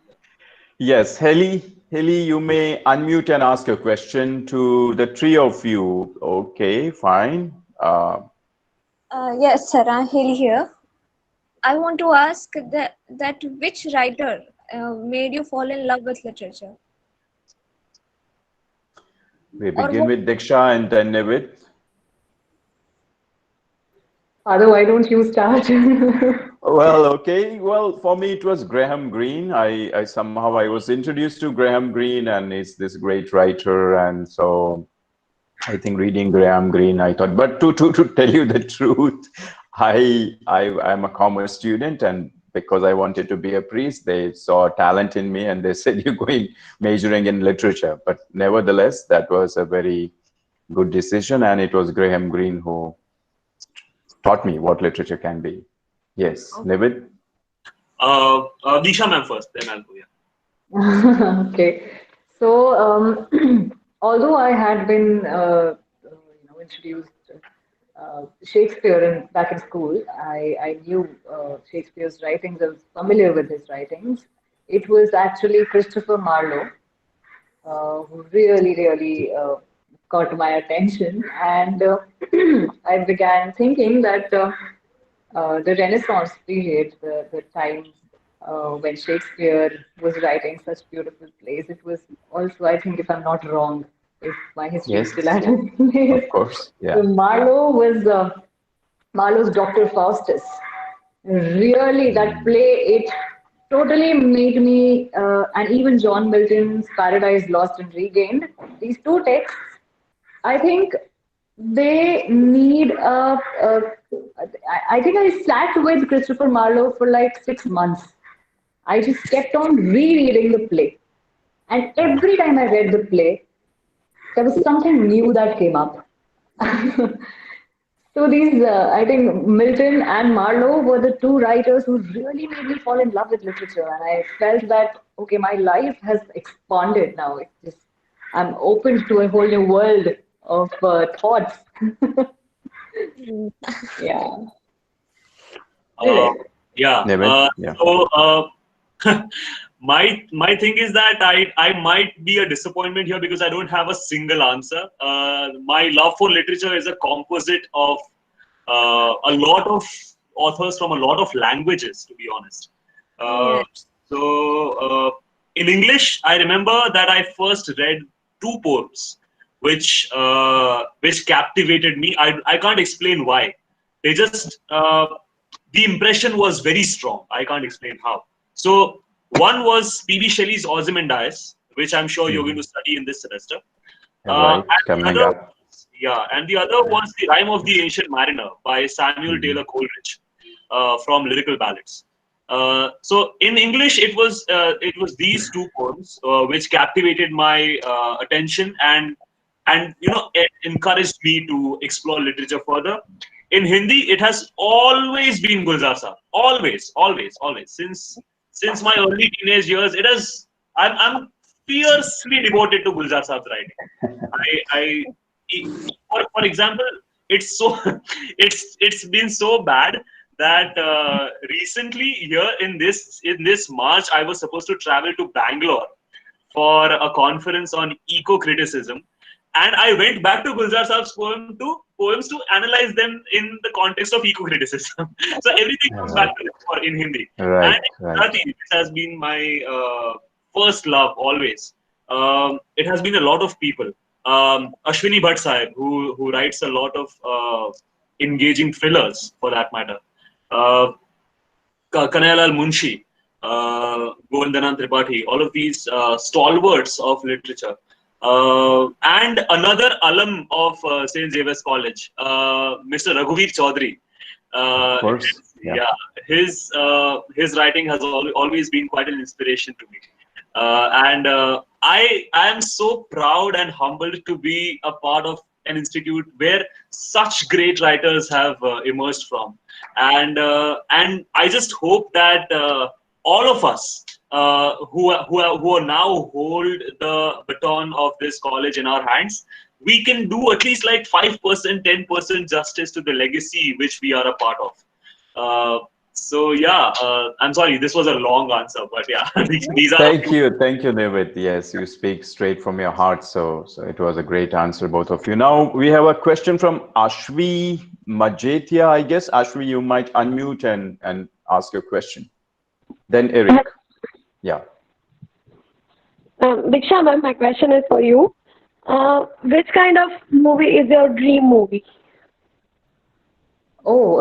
Yes, Heli, you may unmute and ask a question to the three of you. Okay, fine. Yes, sir, I'm Haley here. I want to ask that which writer made you fall in love with literature? We Or begin what? with Diksha and then Nivid. Father, why don't you start? Well, okay. Well, for me, it was Graham Greene. I somehow I was introduced to Graham Greene, and he's this great writer, and so I think reading Graham Greene, I thought. But to tell you the truth, I'm a commerce student, and because I wanted to be a priest, they saw talent in me, and they said you're going majoring in literature. But nevertheless, that was a very good decision, and it was Graham Greene who taught me what literature can be. Yes, Nivid. Disha ma'am first, then I'll go. Yeah. Okay. So, although I had been, introduced Shakespeare back in school, I knew Shakespeare's writings. I was familiar with his writings. It was actually Christopher Marlowe who really caught my attention, and I began thinking that the Renaissance period, the time when Shakespeare was writing such beautiful plays, it was also, I think, if I'm not wrong, if my history is still Yes, at place, of course. so Yeah. Marlowe was Marlowe's Dr. Faustus. Really, that Mm. play, it totally made me, and even John Milton's Paradise Lost and Regained, these two texts, I think they need I think I sat with Christopher Marlowe for like 6 months. I just kept on rereading the play. And every time I read the play, there was something new that came up. So these, I think Milton and Marlowe were the two writers who really made me fall in love with literature, and I felt that okay, my life has expanded now. It's just I'm open to a whole new world of thoughts. Mm. Yeah, Uh, really. yeah. Nivid. Yeah. So my thing is that I might be a disappointment here because I don't have a single answer. My love for literature is a composite of a lot of authors from a lot of languages, to be honest. Uh, Yes. so in English, I remember that I first read two poems, which captivated me. I can't explain why. They just the impression was very strong. I can't explain how. So one was P.B. Shelley's Ozymandias, which I'm sure you're going to study in this semester. Right, And the coming other, up. yeah, and the other was The Rime of the Ancient Mariner by Samuel Mhm. Taylor Coleridge from Lyrical Ballads. So in English, it was these two poems which captivated my attention and it encouraged me to explore literature further. In Hindi, it has always been Gulzar Saab. Always, always, always. Since my early teenage years, it has. I'm fiercely devoted to Gulzar Saab's writing. I for example, it's so it's been so bad that recently here in this March I was supposed to travel to Bangalore for a conference on eco criticism, and I went back to Gulzar Saab's poems to analyze them in the context of eco criticism. So everything comes back Right, to this in Hindi, and right, in right. Gujarati, which has been my first love always. It has been a lot of people. Ashwini Bhatt Sahib, who writes a lot of engaging thrillers, for that matter. Uh, Kanayalal Munshi, Govindanand Tripathi, all of these stalwarts of literature. And another alum of St. Xavier's College, Mr. Raghuveer Chaudhary. Of Uh, course. Yeah. yeah, his writing has always been quite an inspiration to me. And I am so proud and humbled to be a part of an institute where such great writers have emerged from, and I just hope that all of us who are now hold the baton of this college in our hands, we can do at least like 5%, 10% justice to the legacy which we are a part of. So yeah, I'm sorry, this was a long answer, but yeah, these are a few. Thank you, Nivid. Yes, you speak straight from your heart. So it was a great answer, both of you. Now we have a question from Ashvi Majetia, I guess. Ashvi, you might unmute and ask your question. Then Eric. Yeah. Diksha, ma'am, my question is for you. Which kind of movie is your dream movie? Oh,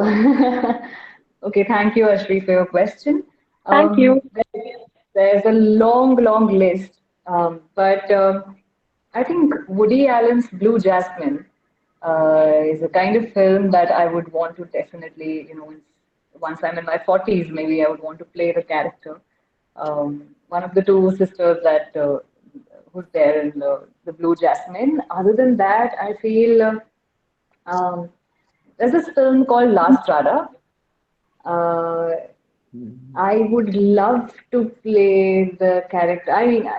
okay. Thank you, Ashri, for your question. Thank you. There's a long, long list, but I think Woody Allen's Blue Jasmine is a kind of film that I would want to definitely, once I'm in my 40s, maybe I would want to play the character. One of the two sisters that who's there in the Blue Jasmine. Other than that, I feel um, there's this film called Last Rada. Uh, I would love to play the character. I mean,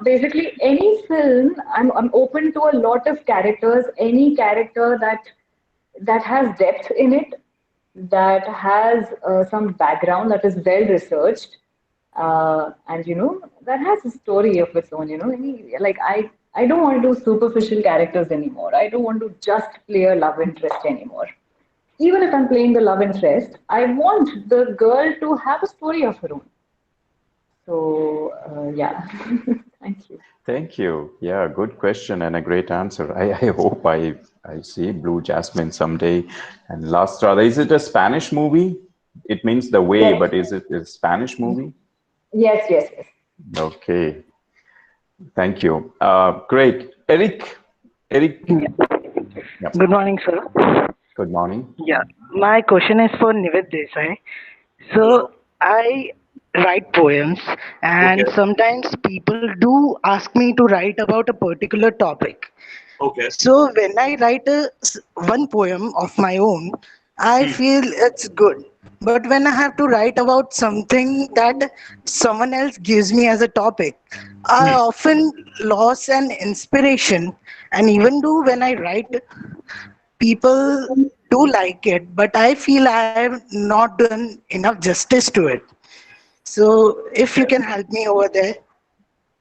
basically any film, I'm open to a lot of characters. Any character that has depth in it, that has some background that is well researched, and that has a story of its own. Like I don't want to do superficial characters anymore. I don't want to just play a love interest anymore. Even if I'm playing the love interest, I want the girl to have a story of her own. So yeah, thank you. Thank you. Yeah, good question and a great answer. I hope I see Blue Jasmine someday. And Last Strada, is it a Spanish movie? It means the way, Yes, but is it a Spanish movie? yes, yes, yes. Okay, thank you. Great. Eric, yep. Good morning, sir. Good morning. Yeah, my question is for Nivid Desai. So, Hello. I write poems, Okay. and sometimes people do ask me to write about a particular topic. Okay. So, when I write one poem of my own, I Hmm. feel it's good. But when I have to write about something that someone else gives me as a topic, I Hmm. often lose an inspiration. And even though when I write, people do like it, but I feel I have not done enough justice to it. So if you Okay. can help me over there.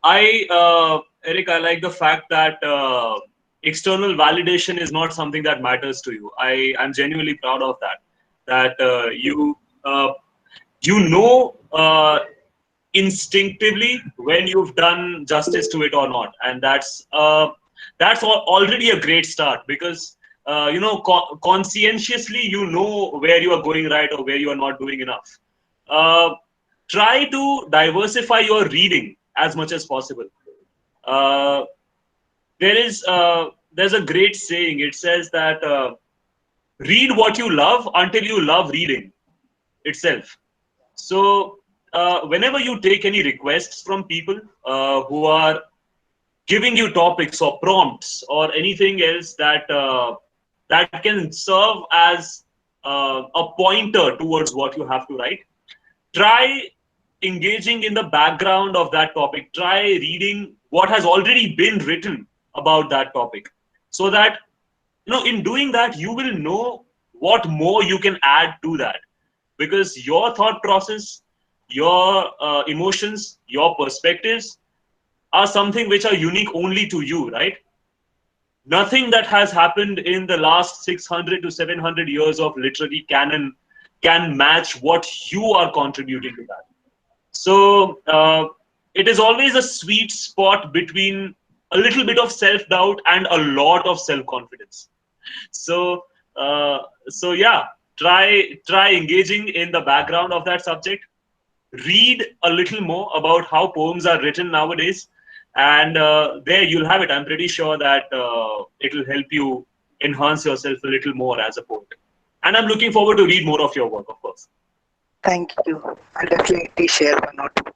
Eric, I like the fact that external validation is not something that matters to you. I am genuinely proud of that. That uh, you know instinctively when you've done justice to it or not, and that's already a great start, because conscientiously you know where you are going right or where you are not doing enough. Uh, Try to diversify your reading as much as possible. Uh, there's a great saying. It says that read what you love until you love reading itself. So whenever you take any requests from people who are giving you topics or prompts or anything else that can serve as a pointer towards what you have to write, try engaging in the background of that topic. Try reading what has already been written about that topic, so that in doing that you will know what more you can add to that, because your thought process, your emotions, your perspectives are something which are unique only to you, right? Nothing that has happened in the last 600 to 700 years of literary canon can match what you are contributing to that. So it is always a sweet spot between a little bit of self-doubt and a lot of self-confidence. So uh, so yeah, try engaging in the background of that subject. Read a little more about how poems are written nowadays, and there you'll have it. I'm pretty sure that it'll help you enhance yourself a little more as a poet. And I'm looking forward to read more of your work, of course. Thank you. I'll definitely share one or two.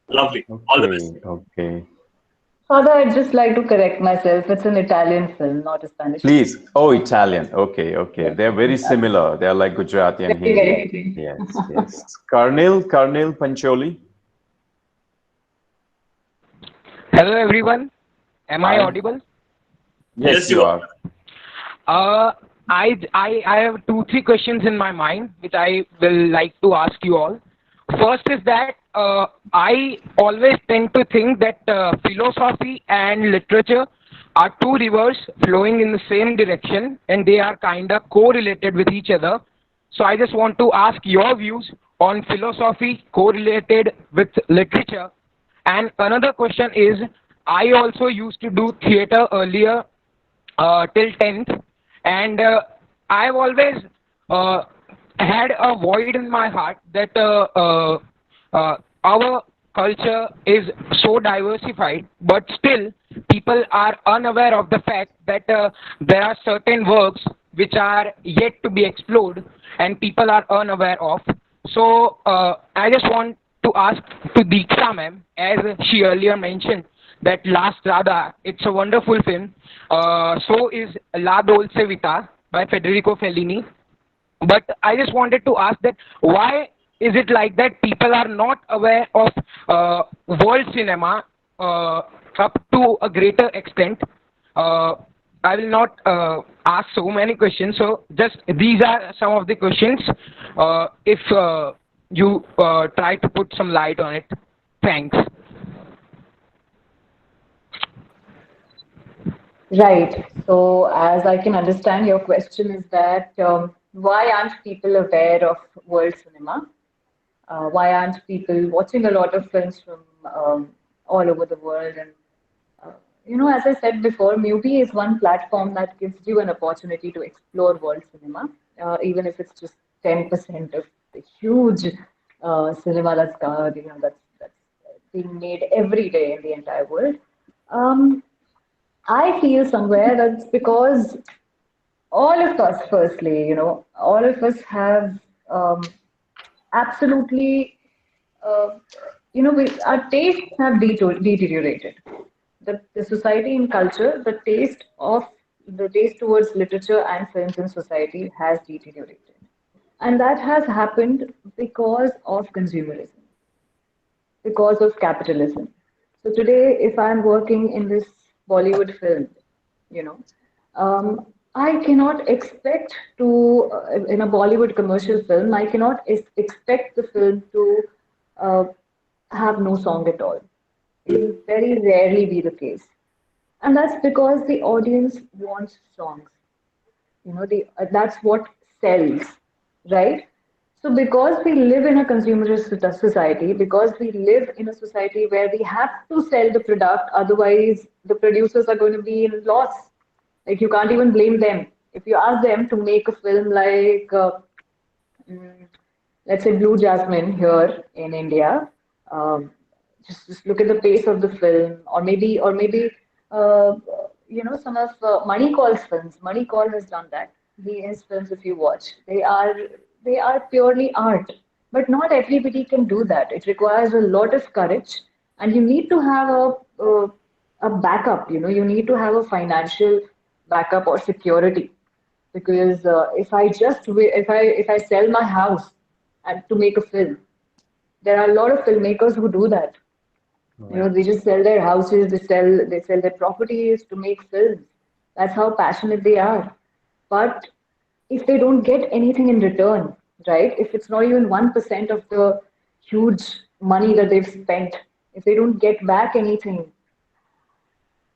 Lovely. All the best. Okay, okay. Father, I'd just like to correct myself. It's an Italian film, not a Spanish film. Please. Oh, Italian. Okay, okay. Yes, They're very similar. They're like Gujarati and very, Hindi. very. Yes, yes. Karnil Pancholi. Hello everyone. Am I Hi. audible? Yes, Yes, you you are. are. Uh, I have two, three questions in my mind which I will like to ask you all. First is that I always tend to think that philosophy and literature are two rivers flowing in the same direction and they are kind of correlated with each other. So I just want to ask your views on philosophy correlated with literature. And another question is, I also used to do theater earlier till 10th, and I've always uh, had a void in my heart that our culture is so diversified, but still people are unaware of the fact that there are certain works which are yet to be explored and people are unaware of. So I just want to ask to Deeksha ma'am, as she earlier mentioned, that Last Radha, it's a wonderful film. So is La Dolce Vita by Federico Fellini. But I just wanted to ask that why is it like that people are not aware of world cinema up to a greater extent? Uh, I will not ask so many questions. So just these are some of the questions. If you try to put some light on it, thanks. Right. So, as I can understand, your question is that why aren't people aware of world cinema? Why aren't people watching a lot of films from all over the world? And as I said before, Mubi is one platform that gives you an opportunity to explore world cinema, even if it's just 10% of the huge cinema that's being made every day in the entire world. Um, I feel somewhere that's because all of us, firstly, all of us have um, absolutely, uh, our tastes have deteriorated. The society and culture, the taste towards literature and films in society has deteriorated. And that has happened because of consumerism, because of capitalism. So today, if I'm working in this Bollywood film, you know, I cannot expect in a Bollywood commercial film, I cannot expect the film to uh, have no song at all. It will very rarely be the case. And that's because the audience wants songs. That's what sells, right? So because we live in a consumerist society, because we live in a society where we have to sell the product, otherwise the producers are going to be in loss. Like you can't even blame them. If you ask them to make a film like mm, let's say Blue Jasmine here in India. Um, just look at the pace of the film, or maybe uh, some of Money Call's films. Money Call has done that. His films, if you watch, they are purely art, but not everybody can do that. It requires a lot of courage, and you need to have a backup. You need to have a financial backup or security because if I sell my house and to make a film, there are a lot of filmmakers who do that. Right. They just sell their houses, they sell their properties to make films. That's how passionate they are. But if they don't get anything in return, right? If it's not even 1% of the huge money that they've spent, if they don't get back anything,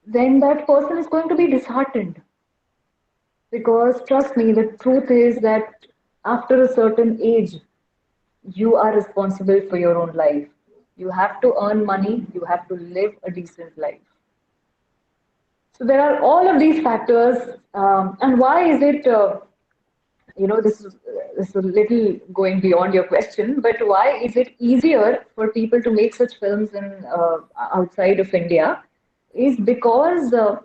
then that person is going to be disheartened. Because trust me, the truth is that after a certain age, you are responsible for your own life. You have to earn money, you have to live a decent life. So there are all of these factors. And why is it, this is a little going beyond your question, but why is it easier for people to make such films in outside of India? Is because uh,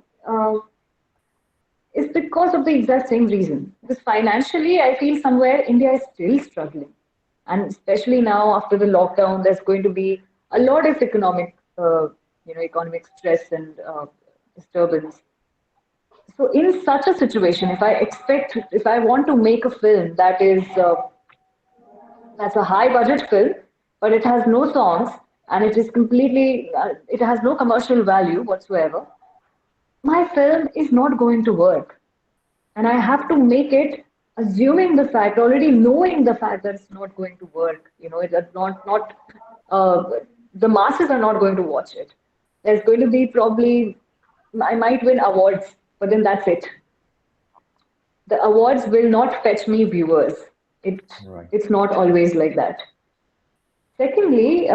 is because of the exact same reason. Because financially, I feel somewhere India is still struggling, and especially now after the lockdown, there's going to be a lot of economic stress and disturbance. So, in such a situation, if I want to make a film that's a high budget film, but it has no songs and it has no commercial value whatsoever, my film is not going to work. And I have to make it assuming the fact, already knowing the fact that it's not going to work. It's not uh, the masses are not going to watch it. There's going to be probably I might win awards, but then that's it. The awards will not fetch me viewers. It Right. it's not always like that. Secondly,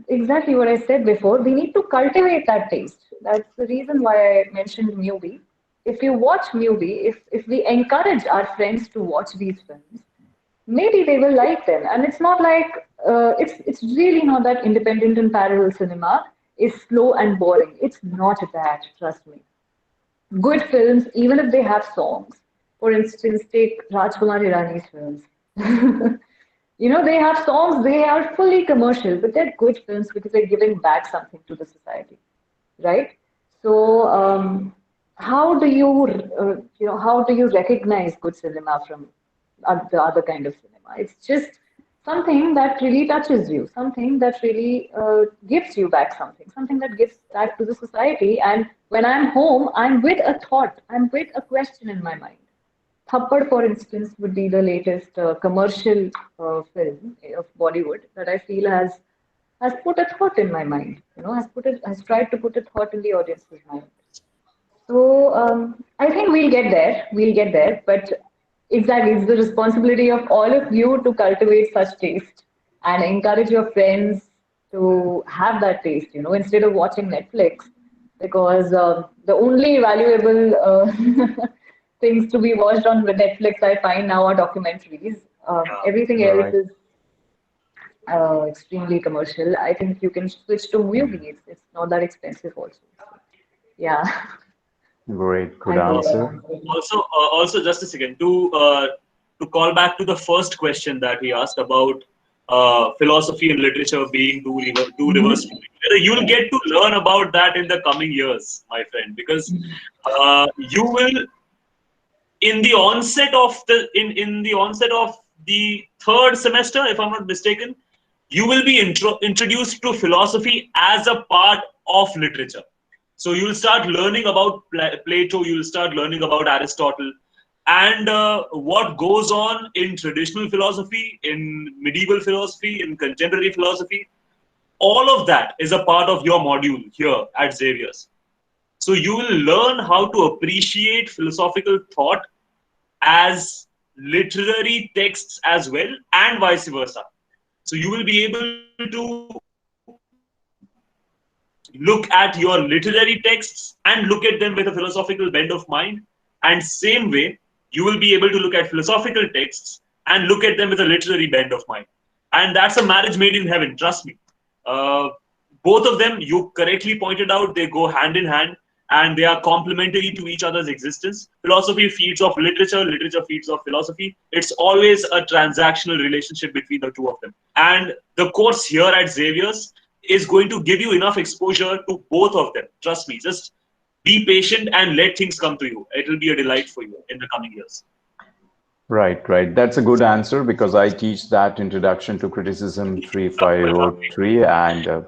exactly what I said before, we need to cultivate that taste. That's the reason why I mentioned movie. If you watch movie, if we encourage our friends to watch these films, maybe they will like them. And it's not like it's really not that independent and parallel cinema is slow and boring. It's not that, trust me. Good films, even if they have songs. For instance, take Rajkumar Hirani's films. They have songs, they are fully commercial, but they're good films because they're giving back something to the society, right? So, how do you recognize good cinema from the other kind of cinema? It's just something that really touches you, something that really gives you back something that gives back to the society. And when I'm home, I'm with a thought, I'm with a question in my mind. Thappad, for instance, would be the latest commercial film of Bollywood that I feel has put a thought in my mind. Has tried to put a thought in the audience's mind. So I think we'll get there. We'll get there. But exactly, it's the responsibility of all of you to cultivate such taste and encourage your friends to have that taste. Instead of watching Netflix, because the only valuable things to be watched on Netflix I find now are documentaries. Everything else Right. is extremely commercial. I think you can switch to movies. It's not that expensive also. Yeah. Great. Good I hope that answer. answers. Also, just a second to call back to the first question that he asked about philosophy and literature being two rivers flowing together. You'll get to learn about that in the coming years, my friend, because you will in the onset of the third semester, if I'm not mistaken, you will be introduced to philosophy as a part of literature. So you'll start learning about Plato, you'll start learning about Aristotle, and what goes on in traditional philosophy, in medieval philosophy, in contemporary philosophy. All of that is a part of your module here at Xavier's. So you will learn how to appreciate philosophical thought as literary texts as well, and vice versa. So you will be able to look at your literary texts and look at them with a philosophical bend of mind. And same way, you will be able to look at philosophical texts and look at them with a literary bend of mind. And that's a marriage made in heaven, trust me. Uh, Both of them, you correctly pointed out, they go hand in hand and they are complementary to each other's existence. Philosophy feeds off literature, literature feeds off philosophy. It's always a transactional relationship between the two of them. And the course here at Xavier's is going to give you enough exposure to both of them. Trust me, just be patient and let things come to you. It will be a delight for you in the coming years. Right, right. That's a good answer because I teach that Introduction to Criticism 3503. And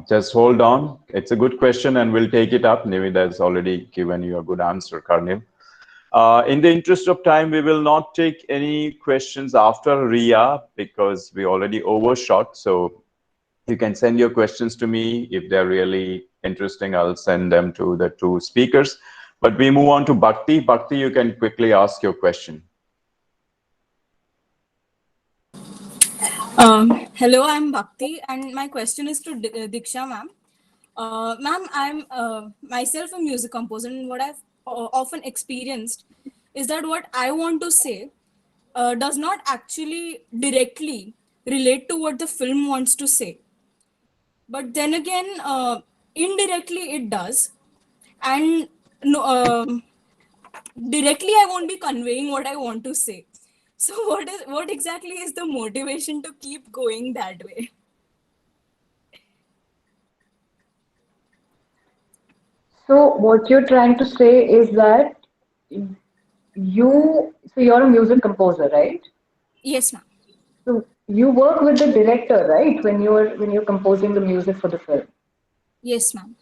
just hold on. It's a good question and we'll take it up. Nivid has already given you a good answer, Karnil. In the interest of time, we will not take any questions after Ria because we already overshot. So you can send your questions to me. If they're really interesting, I'll send them to the two speakers. But we move on to Bhakti. Bhakti, you can quickly ask your question. Hello, I'm Bhakti, and my question is to Diksha, ma'am. Ma'am, I'm myself a music composer, and what I've often experienced is that what I want to say does not actually directly relate to what the film wants to say. But then again, indirectly it does, and no, directly I won't be conveying what I want to say. So, what exactly is the motivation to keep going that way? So what you're trying to say is that so you're a music composer, right? Yes, ma'am. So you work with the director, right? When you're composing the music for the film, Yes, ma'am.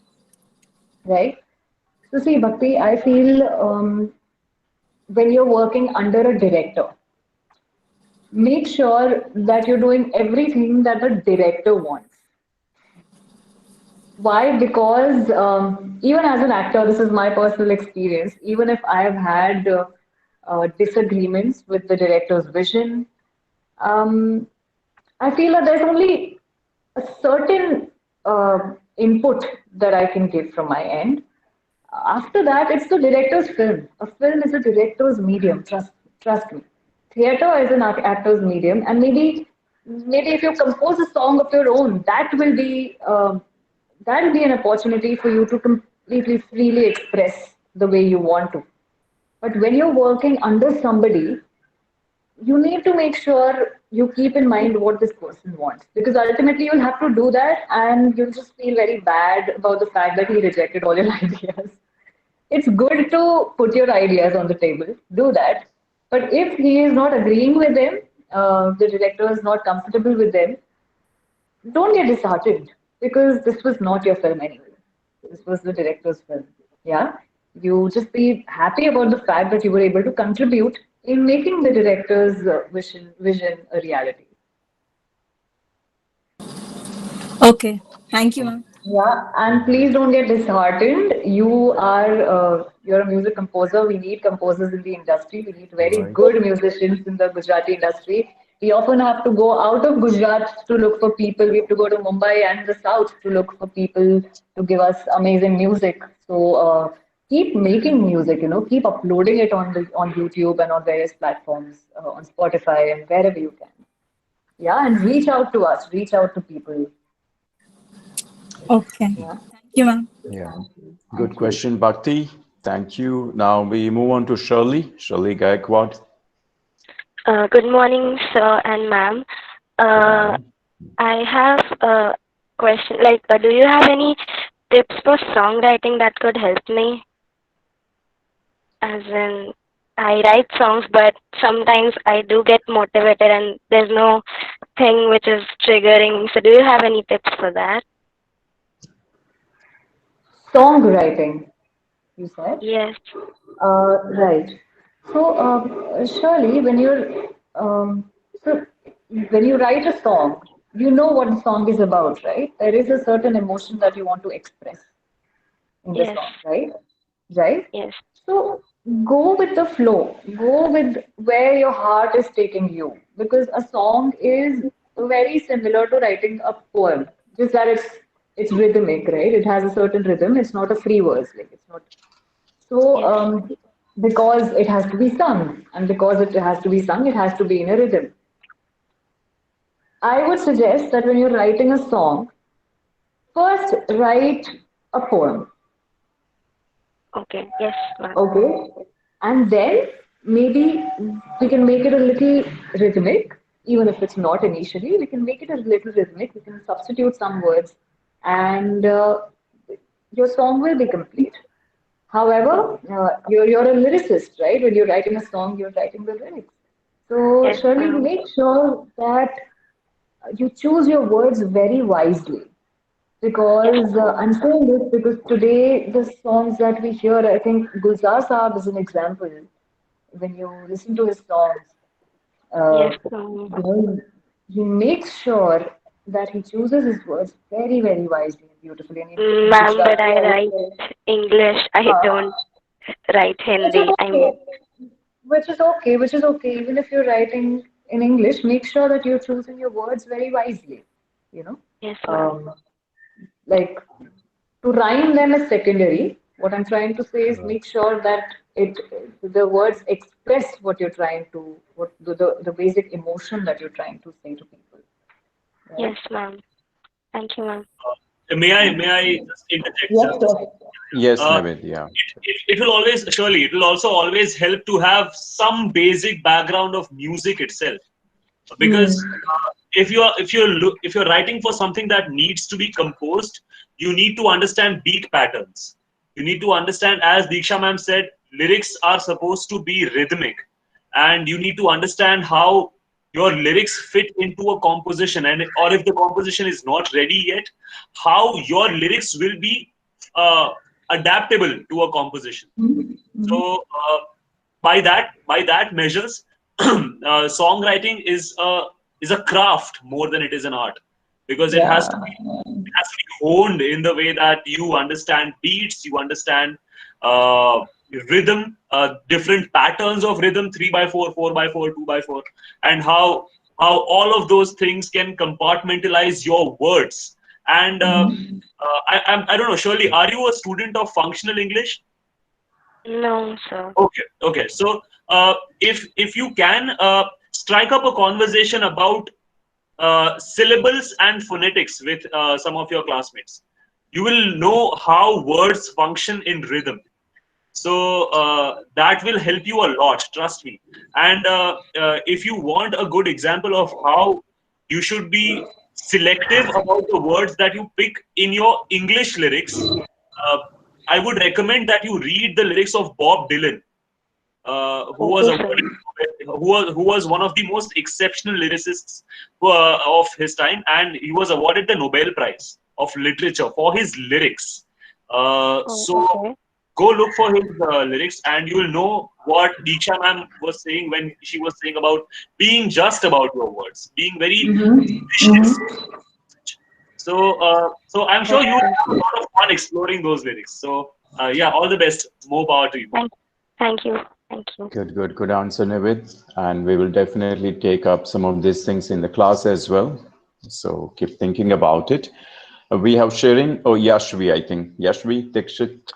right? So see, Bhakti, I feel when you're working under a director, make sure that you're doing everything that the director wants. Why? Because even as an actor, this is my personal experience. Even if I have had disagreements with the director's vision, um, I feel that there's only a certain input that I can give from my end. After that, it's the director's film. A film is a director's medium. Trust me. Theater is an actor's medium, and maybe if you compose a song of your own, that'll be an opportunity for you to completely freely express the way you want to. But when you're working under somebody, you need to make sure you keep in mind what this person wants, because ultimately you'll have to do that and you'll just feel very bad about the fact that he rejected all your ideas. It's good to put your ideas on the table, do that. But if he is not agreeing with them, the director is not comfortable with them, don't get disheartened, because this was not your film anyway. This was the director's film. Yeah. You just be happy about the fact that you were able to contribute in making the director's vision a reality. Okay. Thank you, ma'am. Yeah, and please don't get disheartened. You're a music composer. We need composers in the industry. We need very Right. good musicians in the Gujarati industry. We often have to go out of Gujarat to look for people. We have to go to Mumbai and the south to look for people to give us amazing music. So keep making music. Keep uploading it on YouTube and on various platforms, on Spotify and wherever you can. Yeah, and reach out to us. Reach out to people. Okay. Yeah. Thank you, ma'am. Yeah. Good question, Bhakti. Thank you. Now we move on to Shirley. Shirley Gaikwad. Good morning, sir and ma'am. Uh, I have a question. Like, do you have any tips for songwriting that could help me? As in, I write songs, but sometimes I do get motivated and there's no thing which is triggering. So, do you have any tips for that? Songwriting, you said? Yes. Right. So, Shirley, so when you write a song, you know what the song is about, right? There is a certain emotion that you want to express. in the Yes. song, right? Right? Yes. So go with the flow, go with where your heart is taking you, because a song is very similar to writing a poem, just that it's rhythmic, right? It has a certain rhythm. It's not a free verse, like it's not. So Yes. because it has to be sung, and because it has to be sung, it has to be in a rhythm. I would suggest that when you're writing a song, first write a poem. Okay. Yes, ma'am. Okay. And then maybe we can make it a little rhythmic, even if it's not initially. We can make it a little rhythmic. We can substitute some words, and your song will be complete. However, you're a lyricist, right? When you're writing a song, you're writing the lyrics. So, Yes, Shirley, ma'am. make sure that you choose your words very wisely. Yes, Because ma'am. I'm saying this because today the songs that we hear, I think Gulzar Saab is an example. When you listen to his songs, Yes, uh, ma'am. he makes sure that he chooses his words very, very wisely and beautifully. And in Ma'am, but Gujarati, I I would write say, English. I uh, don't write which is Hindi. I mean, okay, which is okay, which is okay. Even if you're writing in English, make sure that you're choosing your words very wisely. You know, yes, ma'am. um, like to rhyme them is secondary. What I'm trying to say is make sure that it the words express what you're trying to what the basic emotion that you're trying to say to people, right? Yes, ma'am. Thank you, ma'am. May I just interject Yes, just a sir. second? Yes, Uh, Navid. Yeah. it will always, surely, it will also always help to have some basic background of music itself, Hmm. because if you're writing for something that needs to be composed, you need to understand beat patterns. You need to understand, as Deeksha ma'am said, lyrics are supposed to be rhythmic, and you need to understand how your lyrics fit into a composition, and or if the composition is not ready yet, how your lyrics will be uh, adaptable to a composition. So by that measures, songwriting is a craft more than it is an art, because Yeah. it has to be honed in the way that you understand beats, you understand uh, rhythm, different patterns of rhythm, 3/4, 4/4, 2/4, and how all of those things can compartmentalize your words. And I don't know, Shirley, are you a student of functional English? No, sir. Okay, okay. So if you can strike up a conversation about syllables and phonetics with some of your classmates, you will know how words function in rhythm. So that will help you a lot, trust me. And if you want a good example of how you should be selective about the words that you pick in your English lyrics, uh, I would recommend that you read the lyrics of Bob Dylan, who was Okay, sir. awarded, who was one of the most exceptional lyricists of his time, and he was awarded the Nobel Prize of Literature for his lyrics. Oh, So okay. go look for his lyrics, and you will know what Deeksha ma'am was saying when she was saying about being just about your words, being very vicious. So I'm sure you will Okay. have a lot of fun exploring those lyrics. So yeah, all the best. More power to you. Thank, thank you. Thank you. Good answer, Navid. And we will definitely take up some of these things in the class as well. So keep thinking about it. We have Shirin, oh, Yashvi, I think. Yashvi, Dikshit.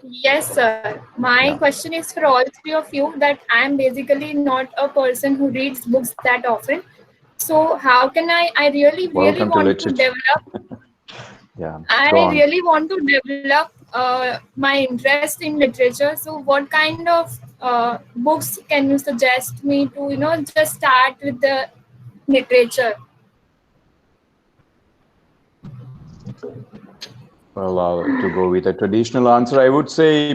Yes, sir. My Yeah. question is for all three of you that I'm basically not a person who reads books that often. So how can I really, really Welcome to want to literature. develop, Yeah, go I on. really want to develop my interest in literature. So what kind of books can you suggest me to, just start with the literature? Well, to go with a traditional answer, I would say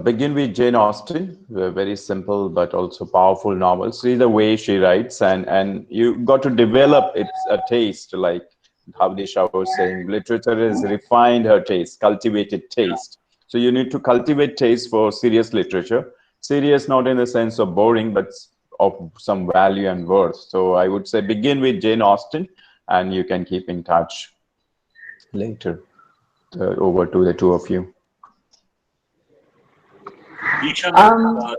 begin with Jane Austen, a very simple but also powerful novel. See the way she writes, and you got to develop its a taste, like how Disha was saying. Literature has refined her taste, cultivated taste. So you need to cultivate taste for serious literature. Serious not in the sense of boring, but of some value and worth. So I would say begin with Jane Austen, and you can keep in touch later. over to the two of you. Deeksha,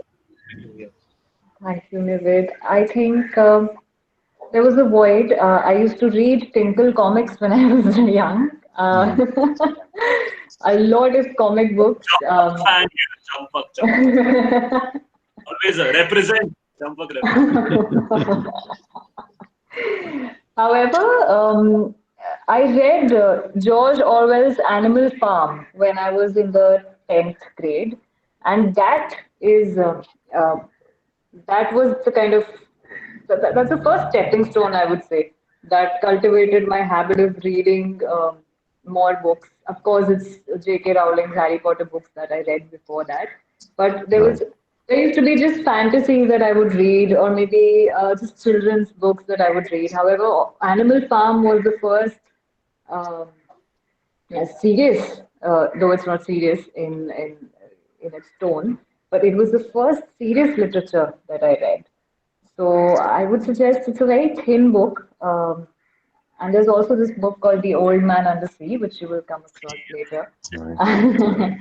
Thank you, Nivid. I think there was a void. I used to read Tinkle comics when I was young. A lot of comic books. fan here. Champak. Always represent. Champak represent. However, I read George Orwell's Animal Farm when I was in the 10th grade, and uh, that was the kind of that's the first stepping stone, I would say, that cultivated my habit of reading more books. Of course, it's J.K. Rowling's Harry Potter books that I read before that, but Right. there used to be just fantasies that I would read, or maybe just children's books that I would read. However, Animal Farm was the first um, serious, though it's not serious in its tone, but it was the first serious literature that I read. So I would suggest it's a very thin book. And there's also this book called The Old Man and the Sea, which you will come across later. Right.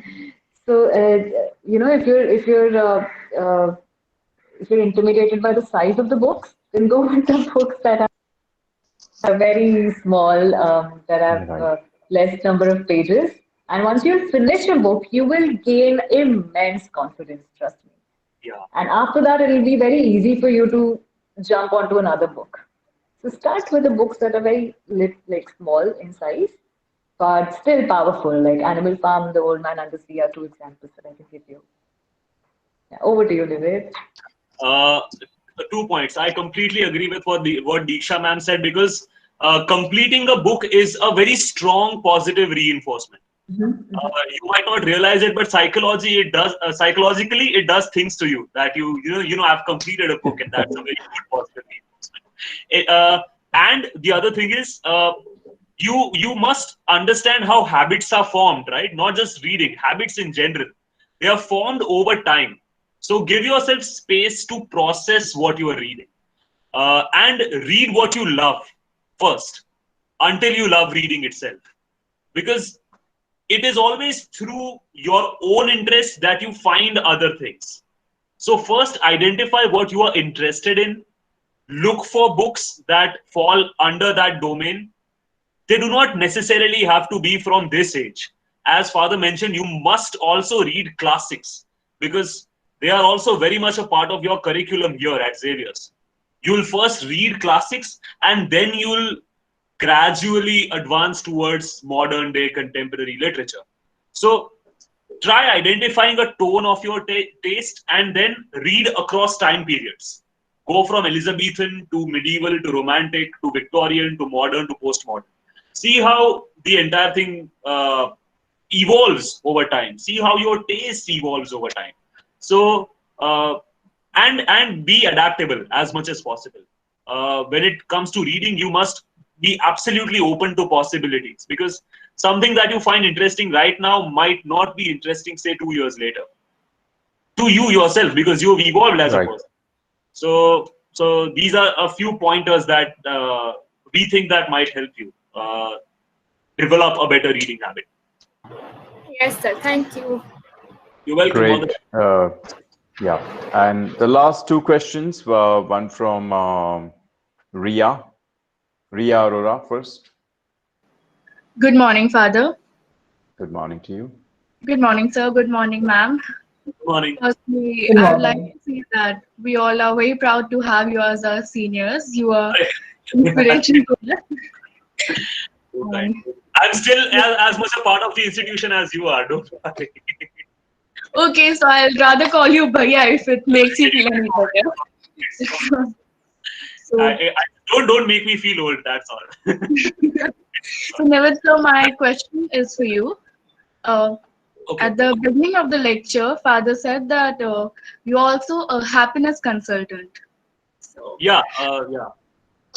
So if you're intimidated by the size of the books, then go with the books that are very small, that have Right. less number of pages. And once you finish a book, you will gain immense confidence, trust me. Yeah. And after that, it will be very easy for you to jump onto another book. So start with the books that are very like small in size, but still powerful. Like Animal Farm, The Old Man and the Sea are two examples that I can give you. Yeah, over to you, Nivid. 2 points. I completely agree with what Deeksha ma'am said, because completing a book is a very strong positive reinforcement. You might not realize it, but psychologically it does things to you that I've completed a book, and that's a very good positive reinforcement. And the other thing is, you must understand how habits are formed, right? Not just reading, habits in general. They are formed over time. So give yourself space to process what you are reading, and read what you love first until you love reading itself, because it is always through your own interest that you find other things. So first identify what you are interested in, look for books that fall under that domain. They do not necessarily have to be from this age. As father mentioned, you must also read classics, because they are also very much a part of your curriculum here at Xavier's. You'll first read classics, and then you'll gradually advance towards modern day contemporary literature. So try identifying a tone of your taste, and then read across time periods. Go from Elizabethan to medieval to romantic to Victorian to modern to postmodern. See how the entire thing evolves over time. See how your taste evolves over time. So and be adaptable as much as possible. When it comes to reading, you must be absolutely open to possibilities, because something that you find interesting right now might not be interesting, say, 2 years later, to you yourself, because you've evolved as a Right. person. So these are a few pointers that we think that might help you develop a better reading habit. Yes, sir. Thank you. You're welcome. Great. Yeah. And the last two questions were one from Ria. Ria Arora first. Good morning, Father. Good morning to you. Good morning, sir. Good morning, ma'am. Good morning. Firstly, Good I would like morning. to say that we all are very proud to have you as our seniors. You are inspiration to us. Right. I'm still as much a part of the institution as you are. Don't worry. Okay, so I'll rather call you Bhaiya if it makes you feel any better. So, Don't make me feel old. That's all. so Nivid, sir, my question is for you. Okay. At the beginning of the lecture, Father said that you're also a happiness consultant. So, Yeah.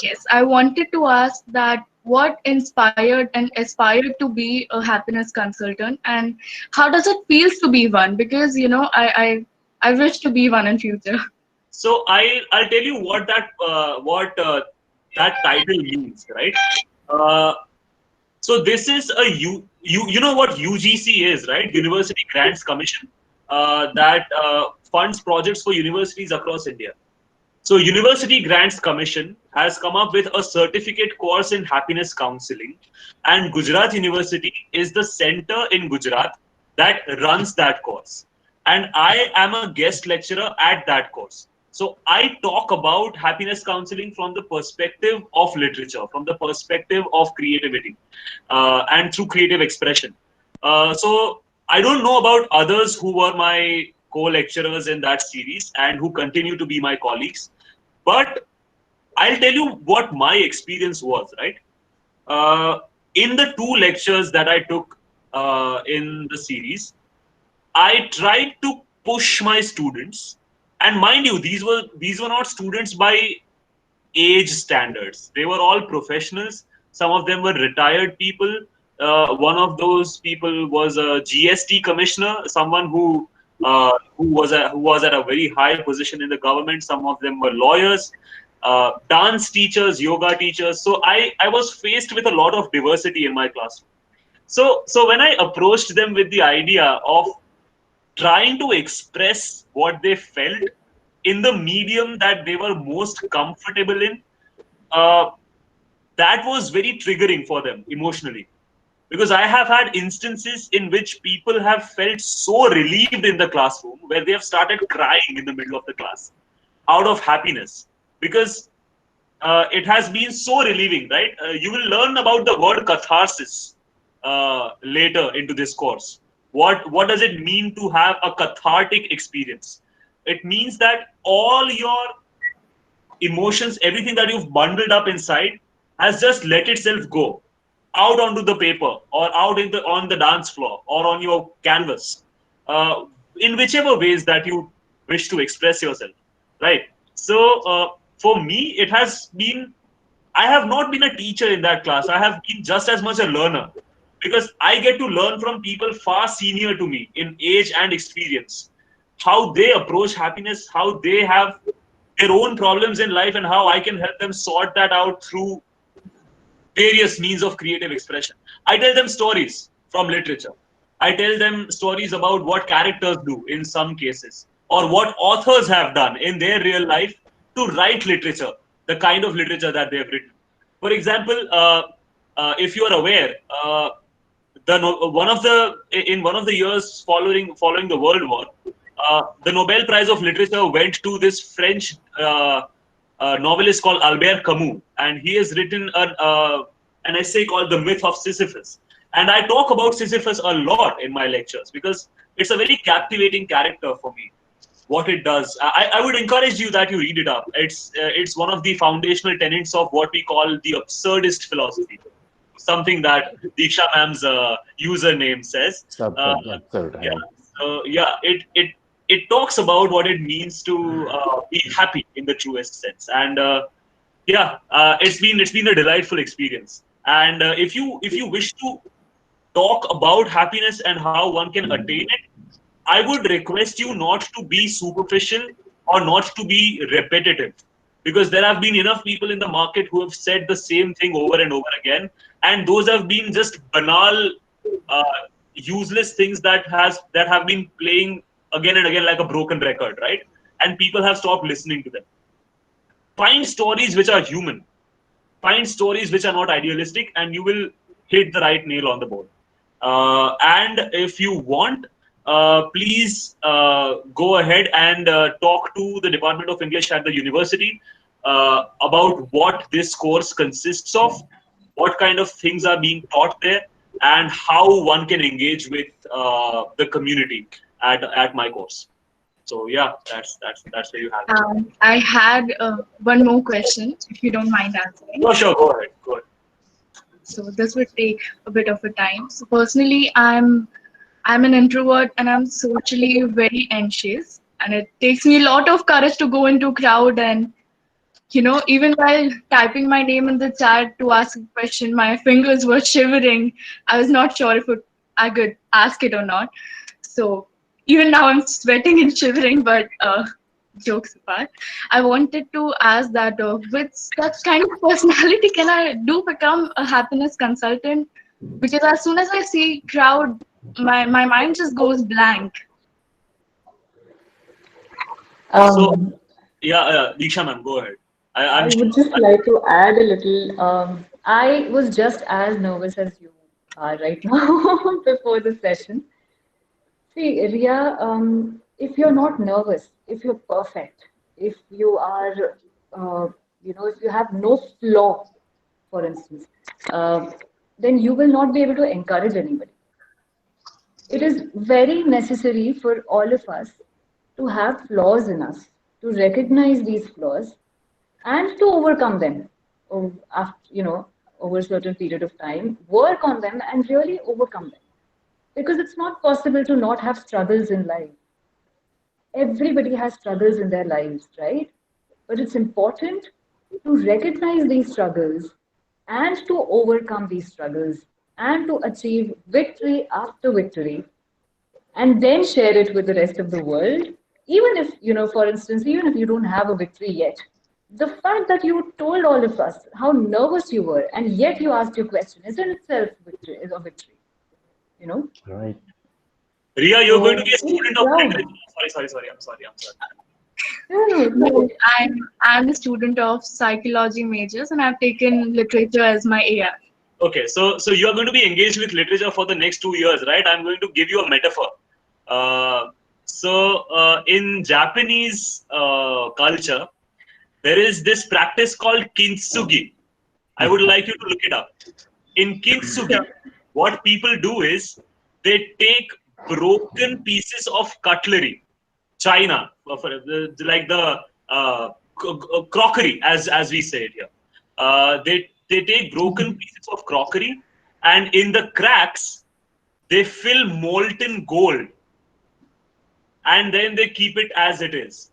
yes, I wanted to ask that what inspired and aspired to be a happiness consultant, and how does it feel to be one? Because I wish to be one in future. So I'll tell you what that title means, right? So this is a you know what UGC is, right? University Grants Commission, that funds projects for universities across India. So University Grants Commission has come up with a certificate course in happiness counseling, and Gujarat University is the center in Gujarat that runs that course. And I am a guest lecturer at that course. So I talk about happiness counseling from the perspective of literature, from the perspective of creativity, and through creative expression. So I don't know about others who were my co-lecturers in that series and who continue to be my colleagues, but I'll tell you what my experience was, right? In the two lectures that I took in the series, I tried to push my students, and mind you, these were not students by age standards. They were all professionals. Some of them were retired people. One of those people was a GST commissioner, someone who was at a very high position in the government. Some of them were lawyers, dance teachers, yoga teachers. So I was faced with a lot of diversity in my classroom. So when I approached them with the idea of trying to express what they felt in the medium that they were most comfortable in, uh, that was very triggering for them emotionally. Because I have had instances in which people have felt so relieved in the classroom where they have started crying in the middle of the class out of happiness. Because it has been so relieving, right? You will learn about the word catharsis later into this course. What does it mean to have a cathartic experience? It means that all your emotions, everything that you've bundled up inside, has just let itself go out onto the paper or out in the on the dance floor or on your canvas, uh, in whichever ways that you wish to express yourself, right? So for me, it has been. I have not been a teacher in that class. I have been just as much a learner because I get to learn from people far senior to me in age and experience, how they approach happiness, how they have their own problems in life, and how I can help them sort that out through various means of creative expression. I tell them stories from literature. I tell them stories about what characters do in some cases, or what authors have done in their real life to write literature, the kind of literature that they have written. For example, if you are aware, one of the in one of the years following the World War, the Nobel Prize of Literature went to this French novelist called Albert Camus, and he has written an essay called "The Myth of Sisyphus." And I talk about Sisyphus a lot in my lectures because it's a very captivating character for me. What it does, I would encourage you that you read it up. It's one of the foundational tenets of what we call the absurdist philosophy, something that Deeksha ma'am's username says. Absurd. Yeah. So yeah, it talks about what it means to be happy in the truest sense, and yeah, it's been a delightful experience. And if you wish to talk about happiness and how one can attain it, I would request you not to be superficial or not to be repetitive, because there have been enough people in the market who have said the same thing over and over again, and those have been just banal, uh, useless things that have been playing again and again like a broken record, right? And people have stopped listening to them. Find stories which are human, find stories which are not idealistic, and you will hit the right nail on the board. And if you want, please go ahead and talk to the Department of English at the university about what this course consists of, what kind of things are being taught there, and how one can engage with the community at my course. So yeah, that's where you have it. I had one more question, if you don't mind answering. Oh, sure, go ahead. Go ahead. So this would take a bit of a time. So personally, I'm an introvert and I'm socially very anxious, and it takes me a lot of courage to go into crowd. And even while typing my name in the chat to ask a question, my fingers were shivering. I was not sure if I could ask it or not. So even now I'm sweating and shivering, but jokes apart, I wanted to ask that with such kind of personality, can I do become a happiness consultant? because as soon as I see crowd, my mind just goes blank. So, Um, yeah, Deeksha ma'am, go ahead. I I'm would sure. just like to add a little. I was just as nervous as you are right now before the session. See, Ria, if you're not nervous, if you're perfect, if you are, if you have no flaw, for instance, uh, then you will not be able to encourage anybody. It is very necessary for all of us to have flaws in us, to recognize these flaws and to overcome them after, over a certain period of time, work on them and really overcome them. Because it's not possible to not have struggles in life. Everybody has struggles in their lives, right? But it's important to recognize these struggles and to overcome these struggles and to achieve victory after victory and then share it with the rest of the world. Even if, for instance, even if you don't have a victory yet, the fact that you told all of us how nervous you were and yet you asked your question is in itself victory, is a victory, you know. Right. Ria, you're going to So be a feel student of proud. literature. Sorry. I'm sorry. No, no, No, no. I'm a student of psychology majors, and I've taken literature as my AR. Okay, so you are going to be engaged with literature for the next 2 years, right? I'm going to give you a metaphor. In Japanese culture, there is this practice called kintsugi. I would like you to look it up. In kintsugi, Sure. what people do is they take broken pieces of cutlery, china, like the crockery, as we say it here. They take broken pieces of crockery, and in the cracks they fill molten gold, and then they keep it as it is.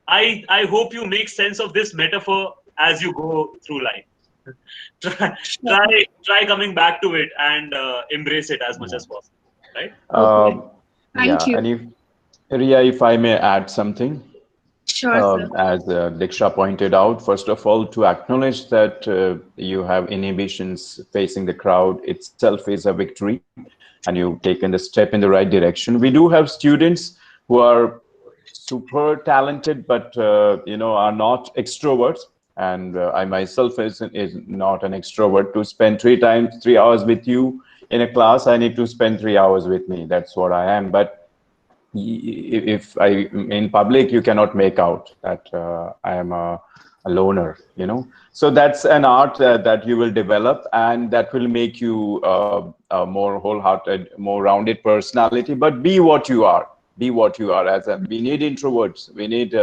I hope you make sense of this metaphor as you go through life. try, try coming back to it and embrace it as much as possible. Right? Okay. Thank Yeah, you. and if Ria, if I may add something, Sure, sir. as Diksha pointed out, first of all, to acknowledge that you have inhibitions facing the crowd itself is a victory, and you've taken the step in the right direction. We do have students who are super talented, but are not extroverts. And I myself is not an extrovert. To spend 3 hours with you in a class, I need to spend 3 hours with me. That's what I am. But if I in public, you cannot make out that I am a loner. So that's an art that you will develop, and that will make you a more wholehearted, more rounded personality. But be what you are. Be what you are. We need introverts. We need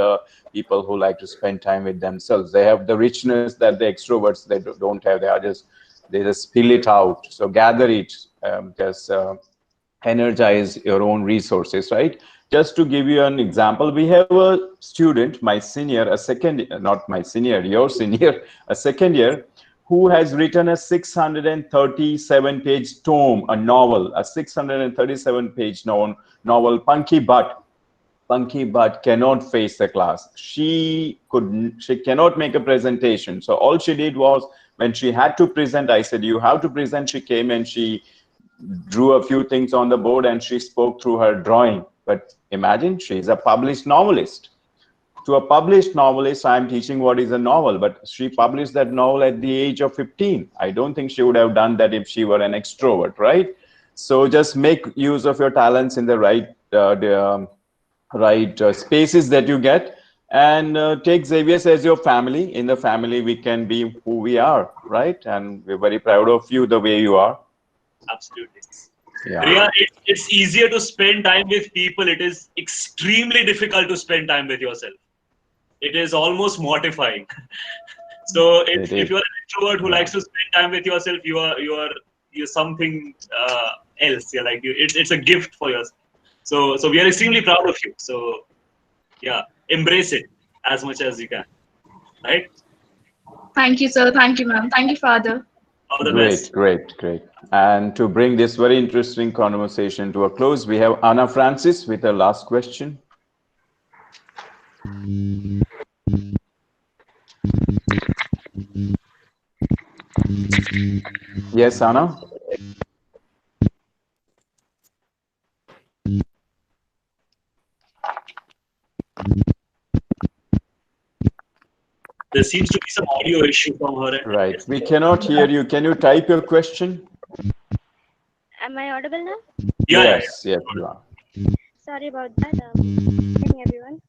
people who like to spend time with themselves. They have the richness that the extroverts they don't have. They just spill it out. So gather it. Just energize your own resources, right? Just to give you an example, we have a student, my senior, a second, not my senior, your senior, a second year, who has written a 637-page tome, a novel, a 637-page novel, Punky but cannot face the class. She cannot make a presentation. So all she did was, when she had to present, I said, you have to present. She came and she drew a few things on the board and she spoke through her drawing. But imagine, she's a published novelist. To a published novelist, I'm teaching what is a novel, but she published that novel at the age of 15. I don't think she would have done that if she were an extrovert, right? So just make use of your talents in the right spaces that you get, and take Xavier's as your family. In the family, we can be who we are, right? And we're very proud of you the way you are. Absolutely. Yeah. Ria, it's easier to spend time with people. It is extremely difficult to spend time with yourself. It is almost mortifying. So if you're an introvert who likes to spend time with yourself, you're something else. You're like it's a gift for yourself. So we are extremely proud of you. So yeah, embrace it as much as you can. Right? Thank you, sir. Thank you, ma'am. Thank you, father. All the Great, best. great, great. And to bring this very interesting conversation to a close, we have Anna Francis with her last question. Yes, Anna? There seems to be some audio issue from her end. Right. We cannot hear you. Can you type your question? Am I audible now? Yes, yes, you are. Sorry about that. Good evening, everyone.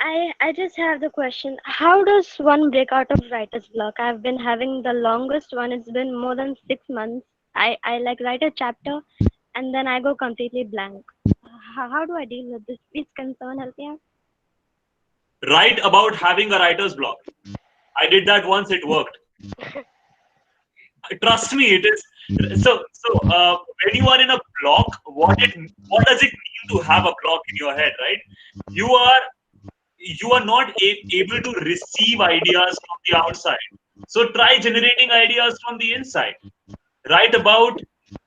I just have the question. How does one break out of writer's block? I've been having the longest one. It's been more than 6 months. I like write a chapter and then I go completely blank. How do I deal with this? Please can someone help me out? Write about having a writer's block. I did that once, it worked. Trust me, it is. So when you are in a block, what does it mean to have a block in your head, right? You are not able to receive ideas from the outside. So try generating ideas from the inside. Write about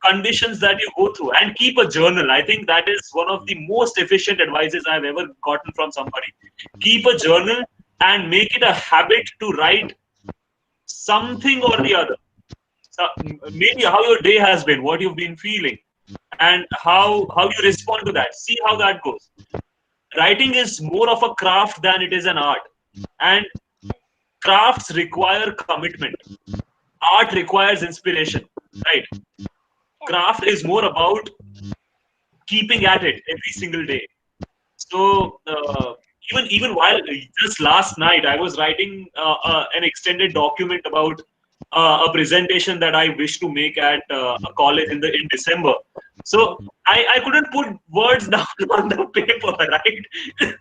conditions that you go through and keep a journal. I think that is one of the most efficient advices I've ever gotten from somebody. Keep a journal and make it a habit to write something or the other. So maybe how your day has been, what you've been feeling, and how you respond to that. See how that goes. Writing is more of a craft than it is an art, and crafts require commitment. Art requires inspiration, right? Craft is more about keeping at it every single day. So even while just last night I was writing an extended document about a presentation that I wish to make at a college in December. So I couldn't put words down on the paper, right?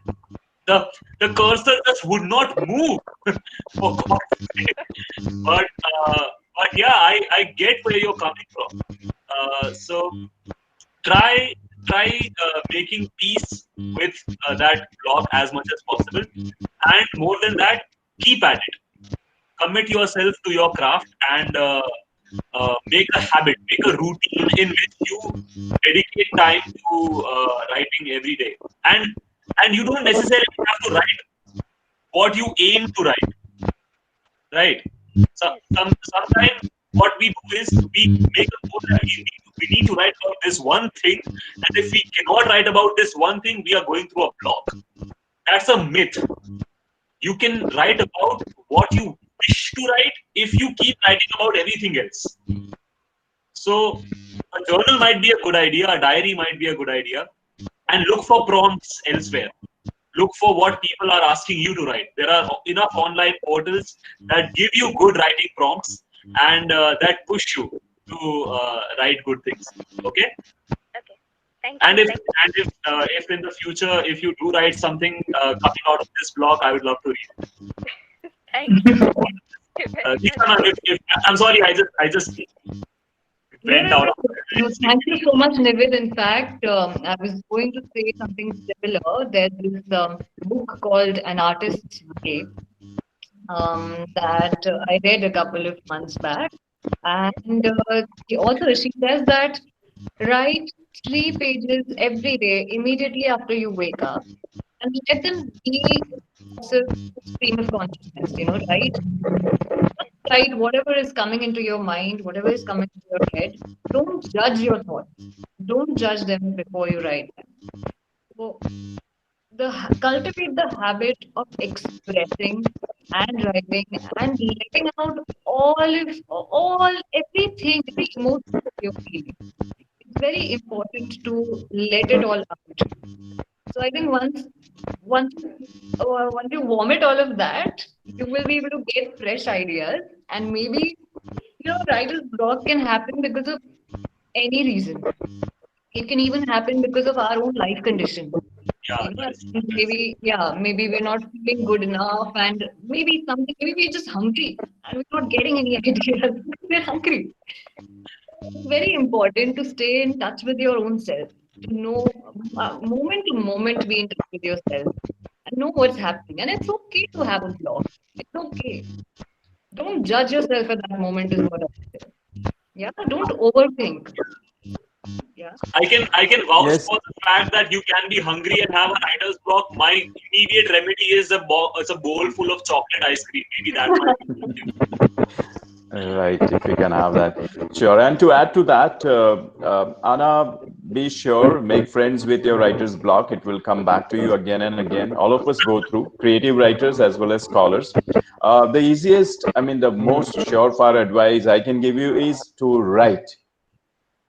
the cursor just would not move. For God's sake. But yeah, I get where you're coming from. So try making peace with that block as much as possible, and more than that, keep at it. Commit yourself to your craft and make a habit, make a routine in which you dedicate time to writing every day. And you don't necessarily have to write what you aim to write, right? So sometimes what we do is we make a goal that we need to write about this one thing, and if we cannot write about this one thing, we are going through a block. That's a myth. You can write about what you wish to write if you keep writing about everything else. So a journal might be a good idea, a diary might be a good idea, and look for prompts elsewhere. Look for what people are asking you to write. There are enough online portals that give you good writing prompts and that push you to write good things. Okay. Okay. Thank And you. if in the future, if you do write something coming out of this blog, I would love to read it. Thank you. I'm sorry, I just went out. No, thank you so much, Nivid. In fact, I was going to say something similar. There's this book called An Artist's Way that I read a couple of months back. And the author, she says that write 3 pages every day immediately after you wake up and let them be a stream of consciousness, right? Write whatever is coming into your mind, whatever is coming into your head. Don't judge your thoughts. Don't judge them before you write them. So cultivate the habit of expressing and writing and letting out everything, every emotion you're feeling. It's very important to let it all out. So I think once you vomit all of that, you will be able to get fresh ideas, and maybe writer's block can happen because of any reason. It can even happen because of our own life condition. Maybe we're not feeling good enough, and maybe we're just hungry and we're not getting any ideas. We're hungry. It's very important to stay in touch with your own self, to know moment to moment, be in touch with yourself and know what's happening. And it's okay to have a block. It's okay. Don't judge yourself at that moment, is what I say. Yeah, don't overthink. Yeah. I can vouch for the fact that you can be hungry and have a writer's block. My immediate remedy is a bowl full of chocolate ice cream. Maybe that might be. Right, if we can have that. Sure. And to add to that, Anna, be sure, make friends with your writer's block. It will come back to you again and again. All of us go through, creative writers as well as scholars. The easiest, I mean, the most surefire advice I can give you is to write.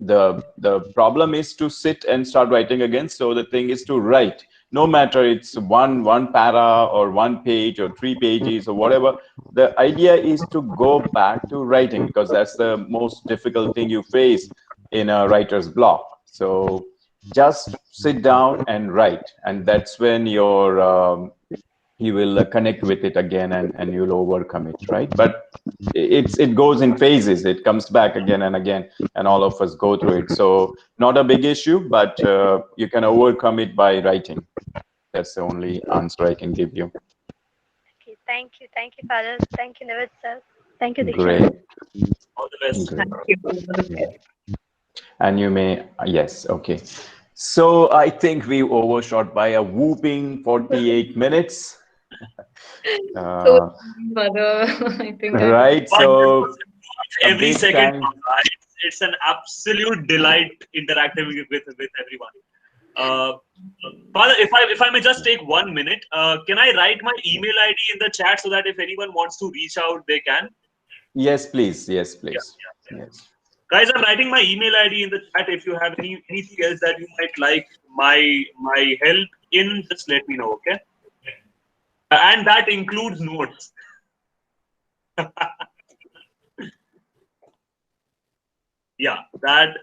The problem is to sit and start writing again. So the thing is to write, no matter it's one para or one page or 3 pages or whatever. The idea is to go back to writing, because that's the most difficult thing you face in a writer's block. So just sit down and write, and that's when you will connect with it again, and you'll overcome it, right? But it goes in phases. It comes back again and again, and all of us go through it. So not a big issue, but you can overcome it by writing. That's the only answer I can give you. Okay, thank you, Father. Thank you, Nivid sir. Thank you, Diksha. Great. All the best. Great. Thank you. And you may, yes, okay. So I think we overshot by a whooping 48 minutes. So, Mother, I think I Right. So a Every big second, thank. it's an absolute delight interacting with everyone. Father, if I may just take 1 minute, can I write my email ID in the chat so that if anyone wants to reach out, they can? Yes, please. Yes, please. Yeah. Yes. Guys, I'm writing my email ID in the chat. If you have anything else that you might like my help in, just let me know, okay? And that includes notes. Yeah, that